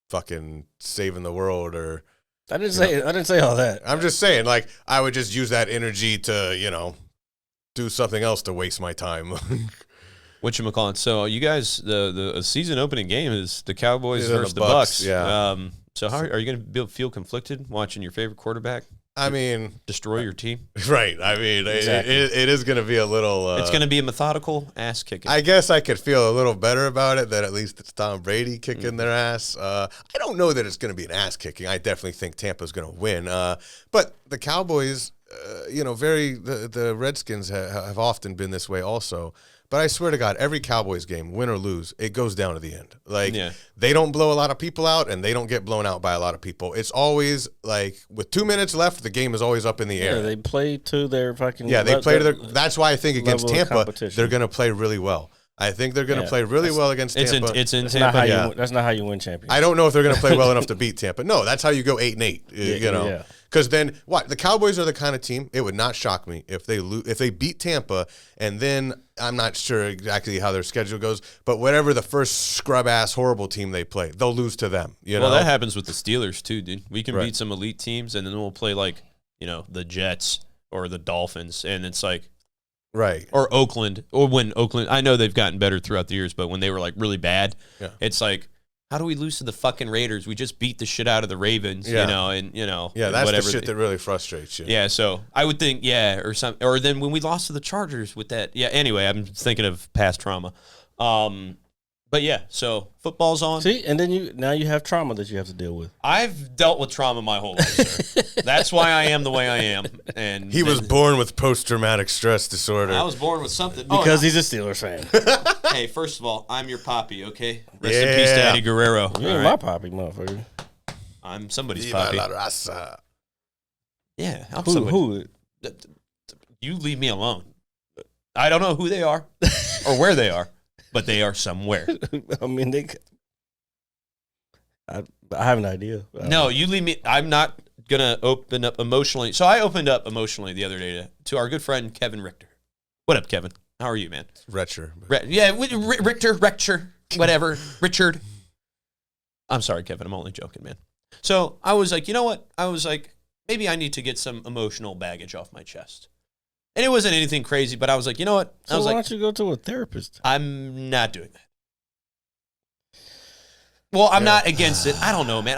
fucking saving the world or. I didn't say all that. I'm just saying, like, I would just use that energy to, do something else to waste my time. Whatchamacallit. So you guys, the season opening game is the Cowboys versus the Bucks. Yeah. So how are you going to feel conflicted watching your favorite quarterback? I mean, destroy your team. Right. I mean, exactly. it is going to be a little. It's going to be a methodical ass kicking. I guess I could feel a little better about it that at least it's Tom Brady kicking their ass. I don't know that it's going to be an ass kicking. I definitely think Tampa's going to win. But the Cowboys, the Redskins have often been this way also. But I swear to God, every Cowboys game, win or lose, it goes down to the end. Like, they don't blow a lot of people out, and they don't get blown out by a lot of people. It's always, like, with 2 minutes left, the game is always up in the air. Yeah, they play to their fucking... Yeah, they play to their... That's why I think against Tampa, they're going to play really well. I think they're going to play really well against Tampa. It's in Tampa. That's not how you win championships. I don't know if they're going to play well enough to beat Tampa. No, that's how you go 8-8, you know. Yeah. Because then, the Cowboys are the kind of team, it would not shock me if they beat Tampa, and then I'm not sure exactly how their schedule goes, but whatever the first scrub-ass horrible team they play, they'll lose to them. Well, that happens with the Steelers, too, dude. We can beat some elite teams, and then we'll play, like, the Jets or the Dolphins, and it's like... Right. Or Oakland, or when Oakland... I know they've gotten better throughout the years, but when they were, like, really bad, it's like... How do we lose to the fucking Raiders? We just beat the shit out of the Ravens, Yeah, that's whatever. the shit that really frustrates you. Yeah, so I would think, or then when we lost to the Chargers with that. Yeah, anyway, I'm thinking of past trauma. But yeah, so football's on. See, and then now you have trauma that you have to deal with. I've dealt with trauma my whole life, sir. That's why I am the way I am. And he was born with post-traumatic stress disorder. I was born with something. Because he's a Steelers fan. Hey, first of all, I'm your poppy, okay? Rest in peace to Eddie Guerrero. You ain't my poppy, motherfucker. I'm somebody's poppy. Yeah, I'm who? You leave me alone. I don't know who they are or where they are. But they are somewhere. I mean, I have an idea. No, you leave me. I'm not going to open up emotionally. So I opened up emotionally the other day to our good friend, Kevin Richter. What up, Kevin? How are you, man? Richter, whatever. Richard. I'm sorry, Kevin. I'm only joking, man. So I was like, you know what? I was like, maybe I need to get some emotional baggage off my chest. And it wasn't anything crazy, but I was like, you know what? So why don't you go to a therapist? I'm not doing that. Well, I'm not against it. I don't know, man.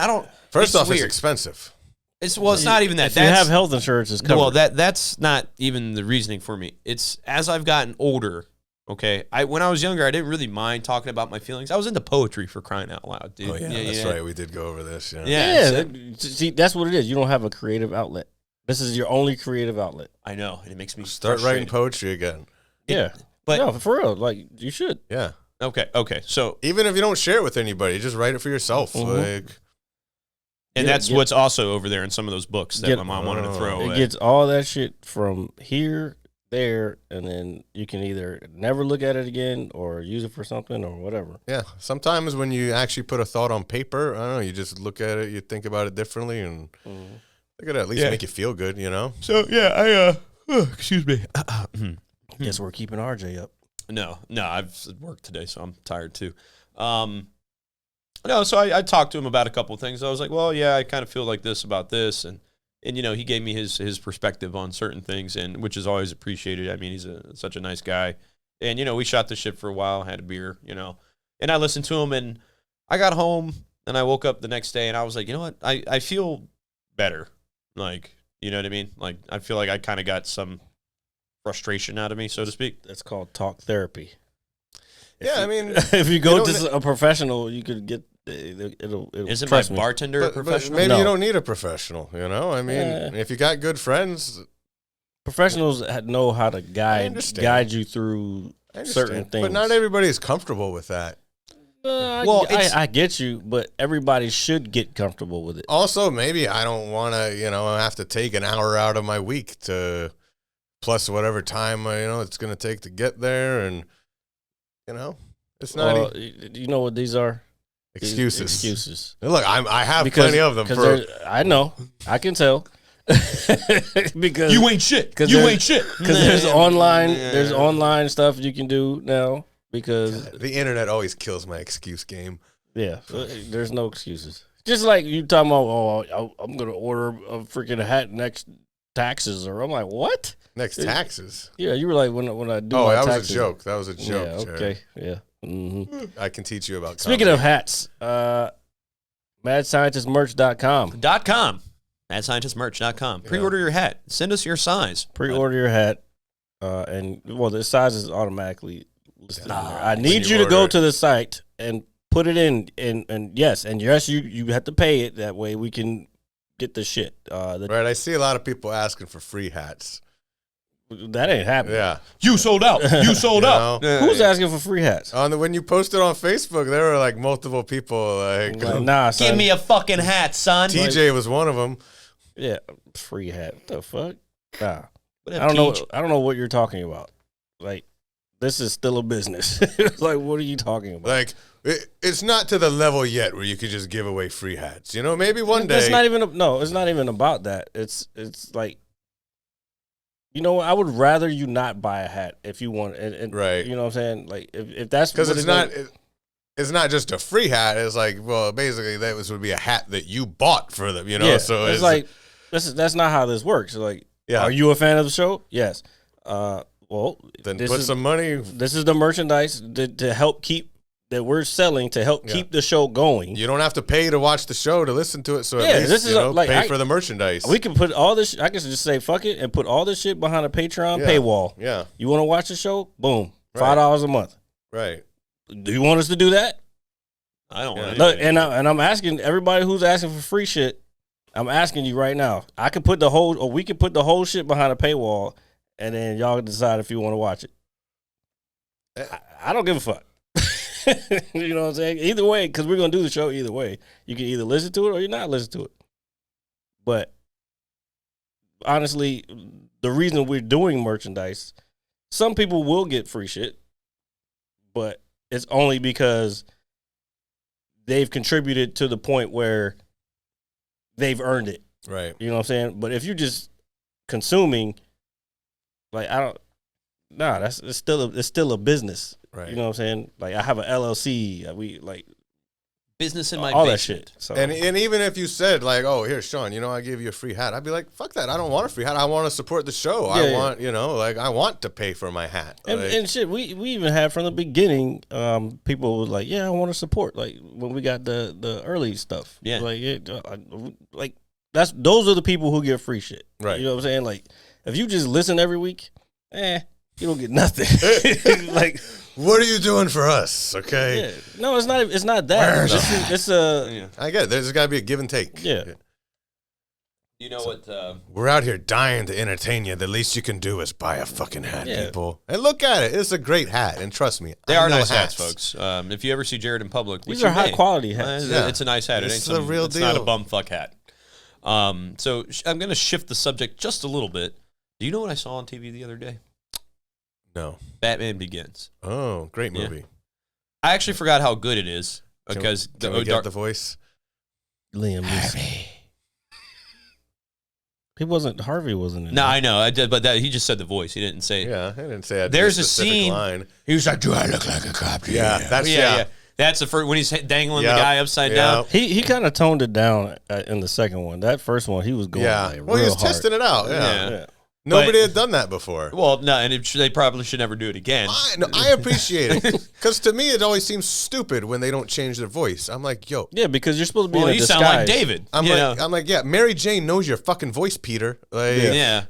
First off, it's expensive. It's not even that. If you have health insurance, it's covered. Well, that's not even the reasoning for me. It's as I've gotten older. Okay, when I was younger, I didn't really mind talking about my feelings. I was into poetry, for crying out loud, dude. Oh yeah, that's right. We did go over this. Yeah. See, that's what it is. You don't have a creative outlet. This is your only creative outlet. I know, and it makes me start writing poetry again. Yeah, but no, for real, like you should. Yeah. Okay. So even if you don't share it with anybody, just write it for yourself. And that's what's also over there in some of those books that my mom wanted to throw away. It gets all that shit from here, there, and then you can either never look at it again or use it for something or whatever. Yeah. Sometimes when you actually put a thought on paper, I don't know, you just look at it, you think about it differently, and it could at least make you feel good, So yeah, excuse me. Guess we're keeping RJ up. No, I've worked today, so I'm tired too. So I talked to him about a couple of things. I was like, well, yeah, I kind of feel like this about this, and he gave me his perspective on certain things, and which is always appreciated. I mean, he's such a nice guy, and we shot the shit for a while, had a beer, and I listened to him, and I got home and I woke up the next day, and I was like, you know what, I feel better. Like, you know what I mean? Like, I feel like I kind of got some frustration out of me, so to speak. That's called talk therapy. I mean, if you go to a professional, you could get it'll Isn't my bartender a professional? But maybe you don't need a professional, I mean, if you got good friends, Professionals know how to guide you through certain things. But not everybody is comfortable with that. I get you, but everybody should get comfortable with it. Also, maybe I don't want to, have to take an hour out of my week to plus whatever time, it's going to take to get there. And, it's not. You know what these are? Excuses. Look, I have plenty of them. I know. I can tell. Because you ain't shit. You ain't shit. Because there's online stuff you can do now. Because the internet always kills my excuse game. Yeah, there's no excuses. Just like you talking about, I'm gonna order a freaking hat next taxes, or I'm like, what? Next taxes? Yeah, you were like when I do. Oh, my that taxes. was a joke. That was a joke. Yeah, okay, yeah. Mm-hmm. I can teach you about. Speaking of hats, madscientistmerch.com. madscientistmerch.com. Pre-order your hat. Send us your size. Pre-order your hat, and the size is automatically. I need you to go to the site and put it in, and yes, you have to pay it. That way we can get the shit. Right, I see a lot of people asking for free hats. That ain't happening. Yeah, you sold out. You sold out. Who's asking for free hats? When you posted on Facebook, there were like multiple people like nah, son. Give me a fucking hat, son. TJ was one of them. Yeah, free hat. What the fuck? Nah, I don't know. I don't know what you're talking about. Like. This is still a business. Like, what are you talking about? Like, it's not to the level yet where you could just give away free hats. Maybe one day. It's not even. It's not even about that. It's like, I would rather you not buy a hat if you want. Right. You know what I'm saying? Like, if that's because it's not. It's not just a free hat. It's like, well, basically that would be a hat that you bought for them. Yeah, so it's like that's not how this works. Like, are you a fan of the show? Yes. Well, then put some money. This is the merchandise to help keep that we're selling to help keep the show going. You don't have to pay to watch the show to listen to it. So at least this is pay for the merchandise. We can put all this. I can just say fuck it and put all this shit behind a Patreon paywall. Yeah. You want to watch the show? Boom, $5 a month. Right. Do you want us to do that? I don't want. Look, and I'm asking everybody who's asking for free shit. I'm asking you right now. We can put the whole shit behind a paywall. And then y'all decide if you want to watch it. I don't give a fuck. You know what I'm saying? Either way, because we're going to do the show either way. You can either listen to it or you're not listen to it. But honestly, the reason we're doing merchandise, some people will get free shit, but it's only because they've contributed to the point where they've earned it. Right. You know what I'm saying? But if you're just consuming... Like it's still a business. Right. You know what I'm saying? Like I have an LLC. We like business in my all basement. That shit. So. And even if you said like, oh, here, Shawn, I give you a free hat, I'd be like, fuck that. I don't want a free hat. I want to support the show. I want, I want to pay for my hat. And shit, we even had from the beginning, people was like, yeah, I want to support. Like when we got the early stuff. Yeah. Like those are the people who get free shit. Right. You know what I'm saying? Like. If you just listen every week, you don't get nothing. Like, what are you doing for us? Okay. Yeah. No, it's not. It's not that. It's I get it. There's got to be a give and take. Yeah. You know what? We're out here dying to entertain you. The least you can do is buy a fucking hat, people. And look at it. It's a great hat. And trust me, they are nice hats, folks. If you ever see Jared in public, these are high quality hats. It's a nice hat. It's the real deal. It's not a bumfuck hat. So I'm going to shift the subject just a little bit. Do you know what I saw on TV the other day? No. Batman Begins. Oh, great movie. Yeah. I actually forgot how good it is because can we get the voice? Liam Neeson. Harvey wasn't in No, I know. I did, but he just said the voice. He didn't say. Yeah, he didn't say that. There's a scene. Line. He was like, "Do I look like a cop?" Yeah, yeah. That's the first when he's dangling the guy upside down. He kind of toned it down in the second one. That first one, he was going. He was testing it out. Yeah. Nobody had done that before. Well, no, and they probably should never do it again. I appreciate it because to me it always seems stupid when they don't change their voice. I'm like, yo, yeah, because you're supposed to be. Well, you sound like David. I'm like, yeah, Mary Jane knows your fucking voice, Peter. Like, yeah,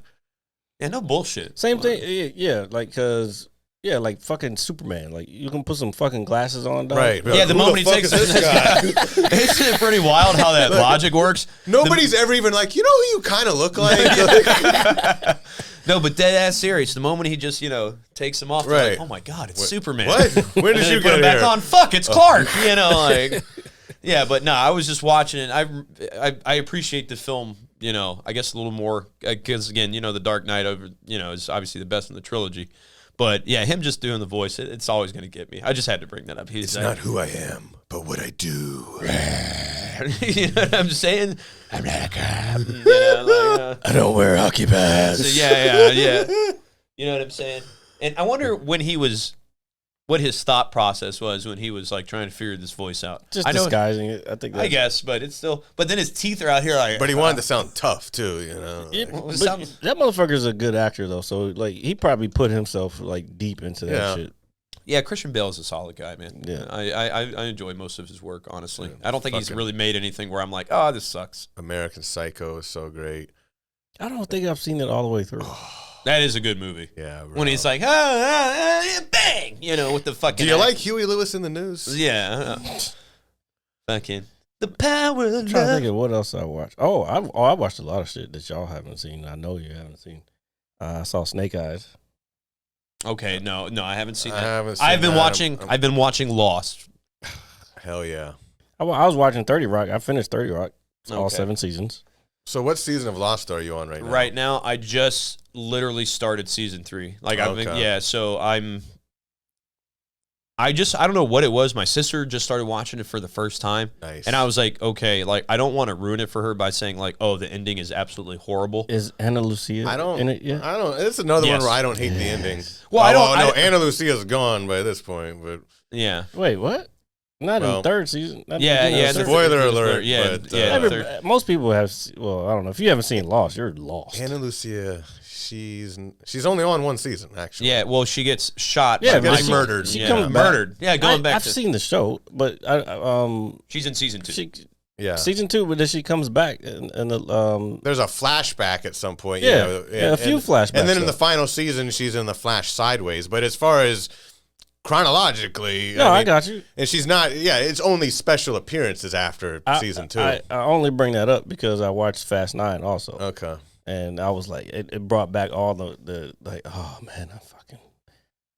no bullshit. Same thing. Yeah, like because. Yeah, like fucking Superman. Like you can put some fucking glasses on. Dog. Right. Yeah, the moment he takes this guy. Isn't it pretty wild how that logic works? Nobody's ever even like, you know who you kind of look like? No, but dead ass serious. The moment he just, takes him off, Right. like, oh my God, it's Superman. What? When did And you they put him get back here? on? Fuck, it's Clark. Like, yeah, but no, I was just watching it. I appreciate the film, I guess a little more because again, the Dark Knight is obviously the best in the trilogy. But yeah, him just doing the voice, it's always going to get me. I just had to bring that up. It's not who I am, but what I do. You know what I'm saying? I'm not a cop. I don't wear hockey pads. So yeah. You know what I'm saying? And I wonder what his thought process was when he was like trying to figure this voice out. Just disguising it. I think. I guess, but it's still. But then his teeth are out here like. But he wanted to sound tough too, That motherfucker's a good actor though, so like he probably put himself like deep into that shit. Yeah, Christian Bale's a solid guy, man. Yeah, I enjoy most of his work, honestly. I don't think he's really made anything where I'm like, oh, this sucks. American Psycho is so great. I don't think I've seen it all the way through. That is a good movie. Yeah, bro. When he's like, bang, with the fucking. Do you like Huey Lewis in the News? Yeah. Fucking the power of love. I'm trying to think of what else I watched. I watched a lot of shit that y'all haven't seen. I know you haven't seen. I saw Snake Eyes. Okay, no, I haven't seen that. I've been watching Lost. Hell yeah. I was watching 30 Rock. I finished 30 Rock, all Okay. 7 seasons. So what season of Lost are you on right now? Right now, I just literally started season 3. Like I've been, so I don't know what it was. My sister just started watching it for the first time. Nice. And I was like, okay, like I don't want to ruin it for her by saying like, oh, the ending is absolutely horrible. Is Ana Lucia in it yet? I don't. It's another Yes. one where I don't hate the ending. Well, I don't. No, Ana Lucia's gone by this point, but Yeah. Wait, what? Not in the third season. Not Yeah, the yeah. Spoiler alert. Yeah, but, yeah. most people have. Well, I don't know. If you haven't seen Lost, you're lost. Ana Lucia, she's only on one season actually. Yeah, well, she gets shot. Yeah, by gets Michael. murdered. She Yeah, comes back. murdered. Yeah, going back. I've seen the show, but She's in season 2. Yeah. Season 2, but then she comes back and the There's a flashback at some point. Yeah. You know, Yeah, a few flashbacks, And then in though. the final season, she's in the Flash sideways. But as far as chronologically, No, I got you. And she's not. Yeah, it's only special appearances after season 2. I only bring that up because I watched Fast 9 also. Okay. And I was like, it brought back all the like, oh man,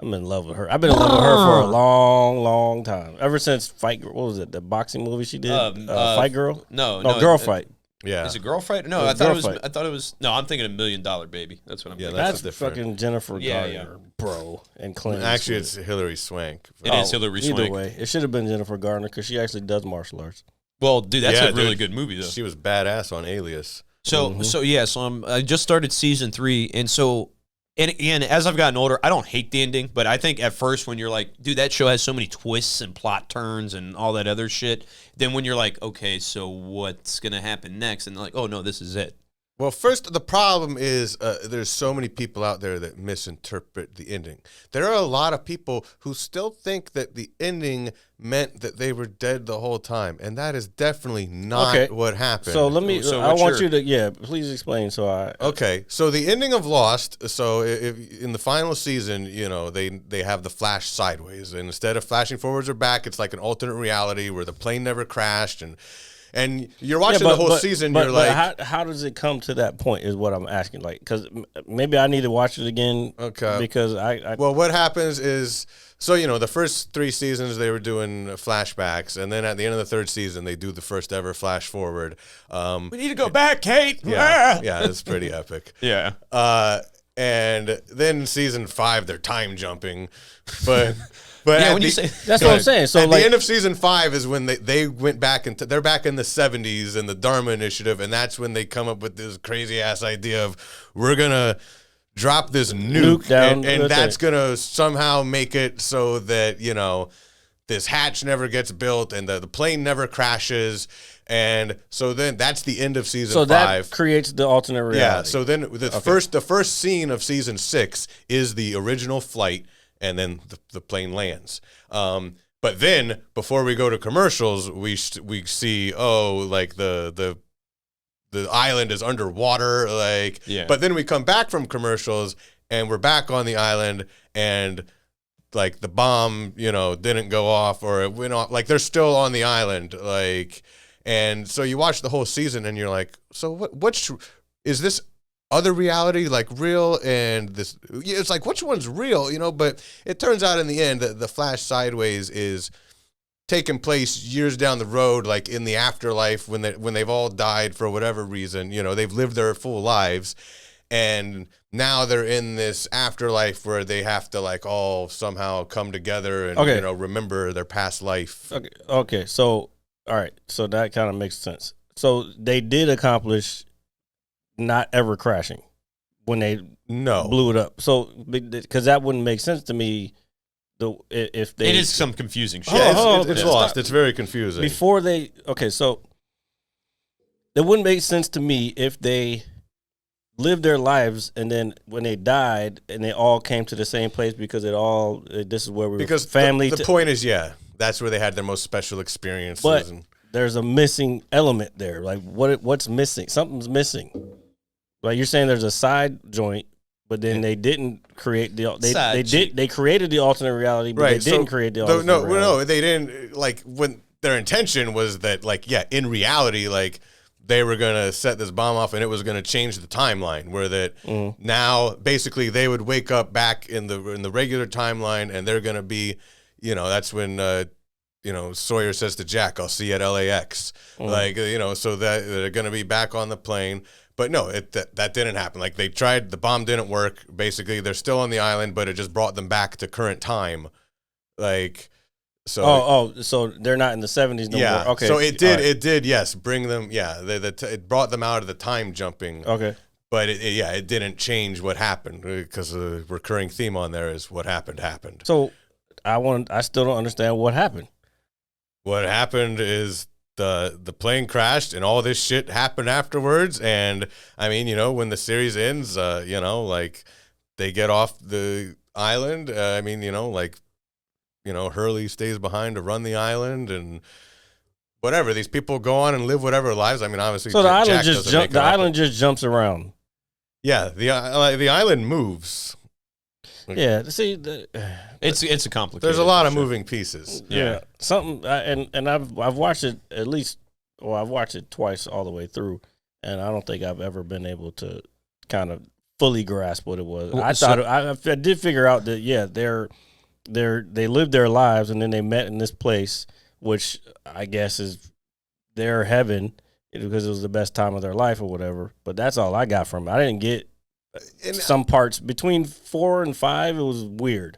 I'm in love with her. I've been in love with her for a long, long time. Ever since Fight Girl, what was it? The boxing movie she did? Fight Girl? No, Girl Fight. Yeah. Is it Girl Fight? No, I thought it was. No, I'm thinking $1 Million Baby. That's what I'm thinking. That's different. fucking Jennifer Yeah, Garner, bro, and Clint. Actually, Eastwood. it's Hilary Swank. It is Hilary Swank. Either way, it should have been Jennifer Garner because she actually does martial arts. Well, dude, that's Yeah, a really dude. good movie though. She was badass on Alias. So I just started season 3, and again, as I've gotten older, I don't hate the ending, but I think at first when you're like, dude, that show has so many twists and plot turns and all that other shit, then when you're like, okay, so what's gonna happen next? And they're like, oh no, this is it. Well, first, the problem is there's so many people out there that misinterpret the ending. There are a lot of people who still think that the ending meant that they were dead the whole time, and that is definitely not what happened. So let me. I want you to, please explain. Okay, so the ending of Lost. So if in the final season, they have the flash sideways, and instead of flashing forwards or back, it's like an alternate reality where the plane never crashed and you're watching the whole season. You're like, how does it come to that point? Is what I'm asking. Like, because maybe I need to watch it again. Okay. Because well, what happens is, so the first 3 seasons they were doing flashbacks, and then at the end of the 3rd season they do the first ever flash forward. We need to go back, Kate. Yeah, it's pretty epic. Yeah. And then season 5 they're time jumping, but. But yeah, when you say that's what I'm saying. So at like, the end of season 5 is when they went back into they're back in the 70s and the Dharma Initiative, and that's when they come up with this crazy ass idea of we're gonna drop this nuke down, and that's gonna somehow make it so that this hatch never gets built and the plane never crashes, and so then that's the end of season 5. That creates the alternate reality. Yeah. So then the first scene of season 6 is the original flight. And then the plane lands. But then before we go to commercials, we see like the island is underwater. But then we come back from commercials and we're back on the island, and like the bomb didn't go off, or it went off. Like they're still on the island. And so you watch the whole season and you're like, so what's is this other reality, like real, and this. It's like, which one's real, you know? But it turns out in the end that the Flash Sideways is taking place years down the road, like in the afterlife when they've all died for whatever reason. You know, they've lived their full lives, and now they're in this afterlife where they have to like all somehow come together and you know, remember their past life. Okay. So all right, so that kind of makes sense. So they did accomplish not ever crashing when they blew it up. So because that wouldn't make sense to me. If they, it is some confusing shit. Yeah, it's lost. It's very confusing. So it wouldn't make sense to me if they lived their lives and then when they died and they all came to the same place because this is where we were family. The point is, that's where they had their most special experiences. But there's a missing element there. Like what's missing? Something's missing. Like you're saying, there's a side joint. But then they didn't create they created the alternate reality, but they didn't create the alternate reality. No, they didn't. Like, when their intention was that, like, in reality, like, they were going to set this bomb off and it was going to change the timeline, where that now basically they would wake up back in the regular timeline and they're going to be, you know, that's when you know, Sawyer says to Jack, "I'll see you at LAX." Like, you know, so that they're going to be back on the plane. But no, that didn't happen. Like, they tried, the bomb didn't work. Basically, they're still on the island, but it just brought them back to current time. Like, so. So they're not in the 70s no more. Okay. So it did, yes, bring them. Yeah, it brought them out of the time jumping. Okay. But it didn't change what happened, because the recurring theme on there is what happened. So I still don't understand what happened. What happened is the plane crashed and all this shit happened afterwards. And I mean, you know, when the series ends, you know, like, they get off the island. I mean, you know, like, you know, Hurley stays behind to run the island and whatever. These people go on and live whatever lives. I mean, obviously, so the island just jumps around. Yeah, the island moves. Yeah, see, it's a complicated. There's a lot of moving pieces. Yeah, something, and I've watched it I've watched it twice all the way through, and I don't think I've ever been able to kind of fully grasp what it was. I did figure out that they lived their lives and then they met in this place, which I guess is their heaven because it was the best time of their life or whatever. But that's all I got from it. I didn't get. Some parts between 4 and 5, it was weird.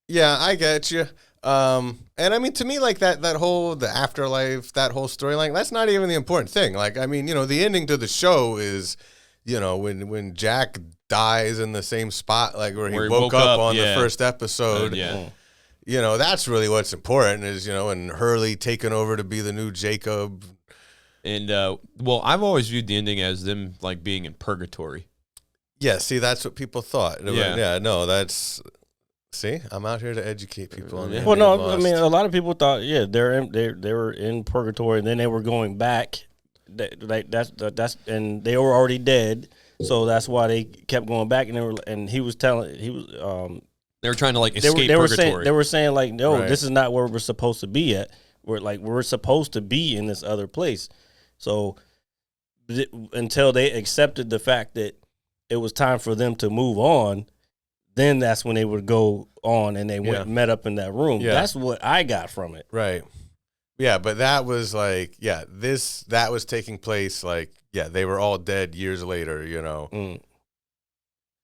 Yeah, I get you. And I mean, to me, like the afterlife, that whole storyline, that's not even the important thing. Like, I mean, you know, the ending to the show is, you know, when Jack dies in the same spot, like where he woke up on the first episode. You know, that's really what's important is, you know, and Hurley taking over to be the new Jacob. And, well, I've always viewed the ending as them, like, being in purgatory. Yeah, see, that's what people thought. See, I'm out here to educate people on that. Well, no, I mean, a lot of people thought, they were in purgatory, and then they were going back. And they were already dead, so that's why they kept going back. And he was telling, they were trying to, like, escape purgatory. They were saying, like, no, This is not where we're supposed to be at. We're supposed to be in this other place. So until they accepted the fact that it was time for them to move on, then that's when they would go on and they went and met up in that room. Yeah. That's what I got from it. Right. Yeah, but that was like, that was taking place like, they were all dead years later, you know.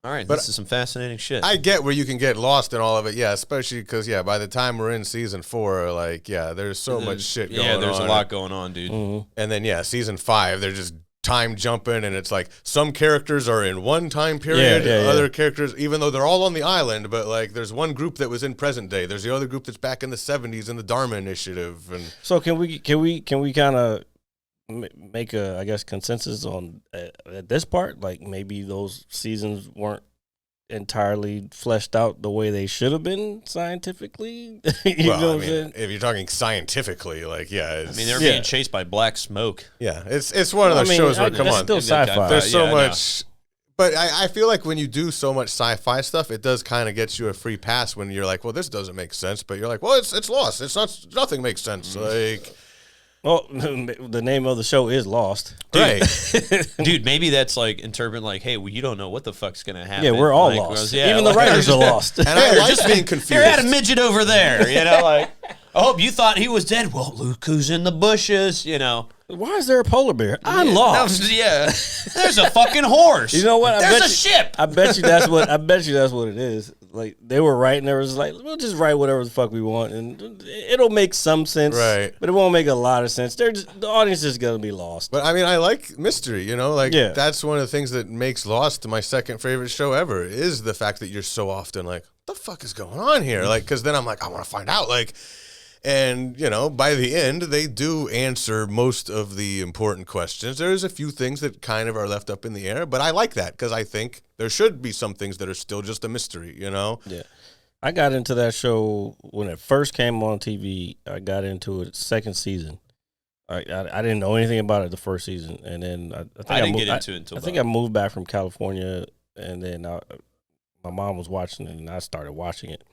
All right, but this is some fascinating shit. I get where you can get lost in all of it, especially because, by the time we're in season 4, like, there's so much shit going on. Yeah, there's a lot going on, dude. Mm-hmm. And then, season 5, they're just time jumping, and it's like some characters are in one time period, other characters, even though they're all on the island, but like there's one group that was in present day, there's the other group that's back in the 70s in the Dharma Initiative. And so can we kind of make a, I guess, consensus on at this part, like maybe those seasons weren't entirely fleshed out the way they should have been scientifically? You know what I'm saying? If you're talking scientifically, like, they're being chased by black smoke. Yeah, it's one of those shows where, come on, still sci-fi. There's so much. But I feel like when you do so much sci-fi stuff, it does kind of get you a free pass when you're like, well, this doesn't make sense. But you're like, well, it's lost. It's not. Nothing makes sense. Like, Well, the name of the show is Lost. Right. Dude, maybe that's like interpret like, hey, well, you don't know what the fuck's going to happen. Yeah, we're all like, lost. Yeah, even the writers are lost. And I like being confused. You're at a midget over there, you know, like, oh, you thought he was dead. Well, look who's in the bushes, you know. Why is there a polar bear? I'm lost. Yeah. There's a fucking horse. You know what? There's a ship. I bet you that's what it is. Like they were writing, there was like, we'll just write whatever the fuck we want, and it'll make some sense, right? But it won't make a lot of sense. The audience is gonna be lost. But I mean, I like mystery, you know, like that's one of the things that makes Lost my second favorite show ever is the fact that you're so often like, what the fuck is going on here? Like, because then I'm like, I want to find out, like. And, you know, by the end, they do answer most of the important questions. There's a few things that kind of are left up in the air, but I like that because I think there should be some things that are still just a mystery, you know? Yeah. I got into that show when it first came on TV. I got into it second season. I didn't know anything about it the first season. And then I didn't get into it until I think I moved back from California, and then my mom was watching it, and I started watching it.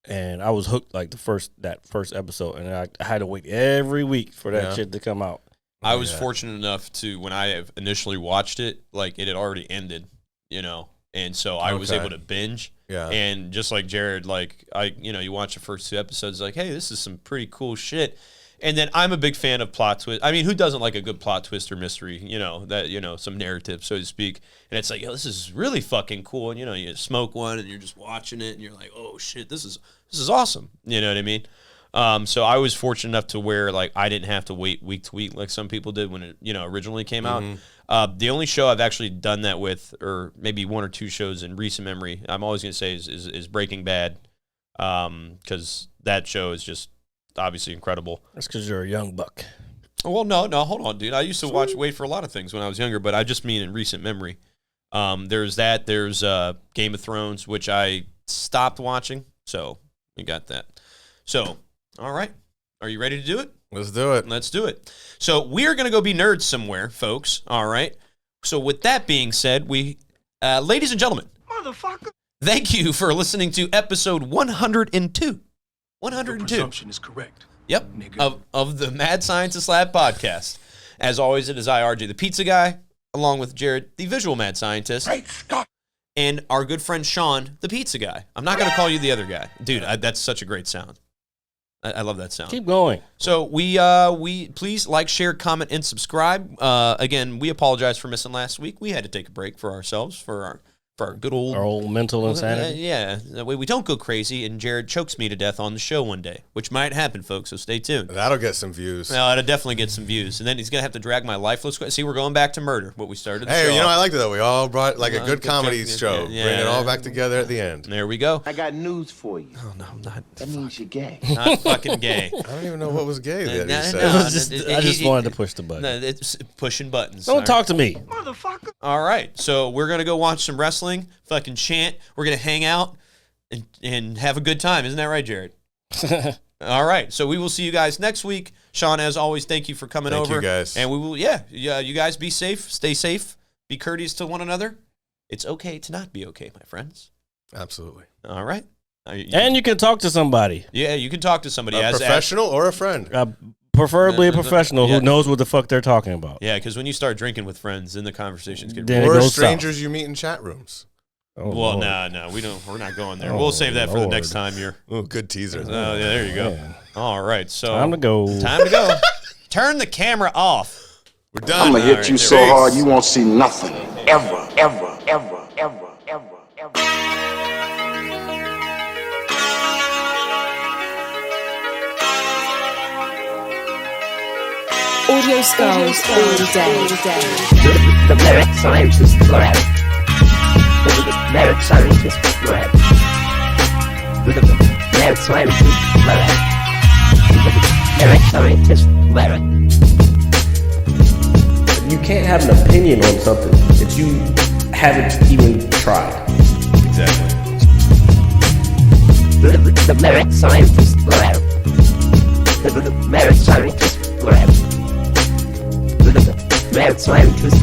And I was hooked like that first episode, and I had to wait every week for that shit to come out. I was fortunate enough to, when I initially watched it, like it had already ended, you know, and so I was able to binge. Yeah. And just like Jared, like you watch the first 2 episodes, like, hey, this is some pretty cool shit. And then I'm a big fan of plot twist. I mean, who doesn't like a good plot twist or mystery? You know, that, you know, some narrative, so to speak. And it's like, yo, this is really fucking cool. And, you know, you smoke one and you're just watching it and you're like, oh shit, this is awesome. You know what I mean? So I was fortunate enough to where like I didn't have to wait week to week like some people did when it, you know, originally came out. The only show I've actually done that with, or maybe 1 or 2 shows in recent memory, I'm always going to say is Breaking Bad, because that show is just obviously incredible. That's because you're a young buck. Well, no, hold on, dude. I used to wait for a lot of things when I was younger, but I just mean in recent memory. There's that. There's Game of Thrones, which I stopped watching, so you got that. So, all right. Are you ready to do it? Let's do it. Let's do it. So we're going to go be nerds somewhere, folks. All right. So with that being said, ladies and gentlemen, motherfucker, thank you for listening to episode 102. 102. Your presumption is correct. Yep. Of the Mad Scientist Lab podcast. As always, it is I, RJ, the pizza guy, along with Jared, the visual mad scientist. Great Scott. And our good friend Shawn, the pizza guy. I'm not going to call you the other guy. Dude, that's such a great sound. I love that sound. Keep going. So we please like, share, comment, and subscribe. Again, we apologize for missing last week. We had to take a break for ourselves, for our good old mental insanity. Yeah, that way we don't go crazy and Jared chokes me to death on the show one day, which might happen, folks, so stay tuned. That'll get some views. No, it'll definitely get some views. And then he's going to have to drag my lifeless... See, we're going back to murder, what we started. Hey, you know, I like that. We all brought like a good comedy show. Yeah, bring it all back together at the end. There we go. I got news for you. Oh, no, I'm not. That means you're gay. Not fucking gay. I don't even know what was gay that he said. I just wanted to push the button. No, it's pushing buttons. Don't talk to me. Motherfucker. All right, so we're going to go watch some wrestling, fucking chant. We're going to hang out and have a good time. Isn't that right, Jared? All right, so we will see you guys next week. Shawn, as always, thank you for coming over. Thank you, guys. And we will, you guys be safe, stay safe, be courteous to one another. It's okay to not be okay, my friends. Absolutely. All right. And you can talk to somebody. Yeah, you can talk to somebody. A professional or a friend. Preferably a professional who knows what the fuck they're talking about. Yeah, because when you start drinking with friends, then the conversations get really... Or strangers you meet in chat rooms. Oh, well, no, we don't. We're not going there. We'll save that for the next time. Oh, good teaser. Oh, yeah, there you go. Man. All right, so time to go. Turn the camera off. We're done. I'm gonna hit you so hard you won't see nothing ever, ever, ever, ever, ever, ever. Audio skulls all day. The merit scientist lab. The merit scientist lab. The merit scientist lab. The merit scientist lab. You can't have an opinion on something if you haven't even tried. Exactly. The merit scientist lab. The merit scientist lab. The merit scientist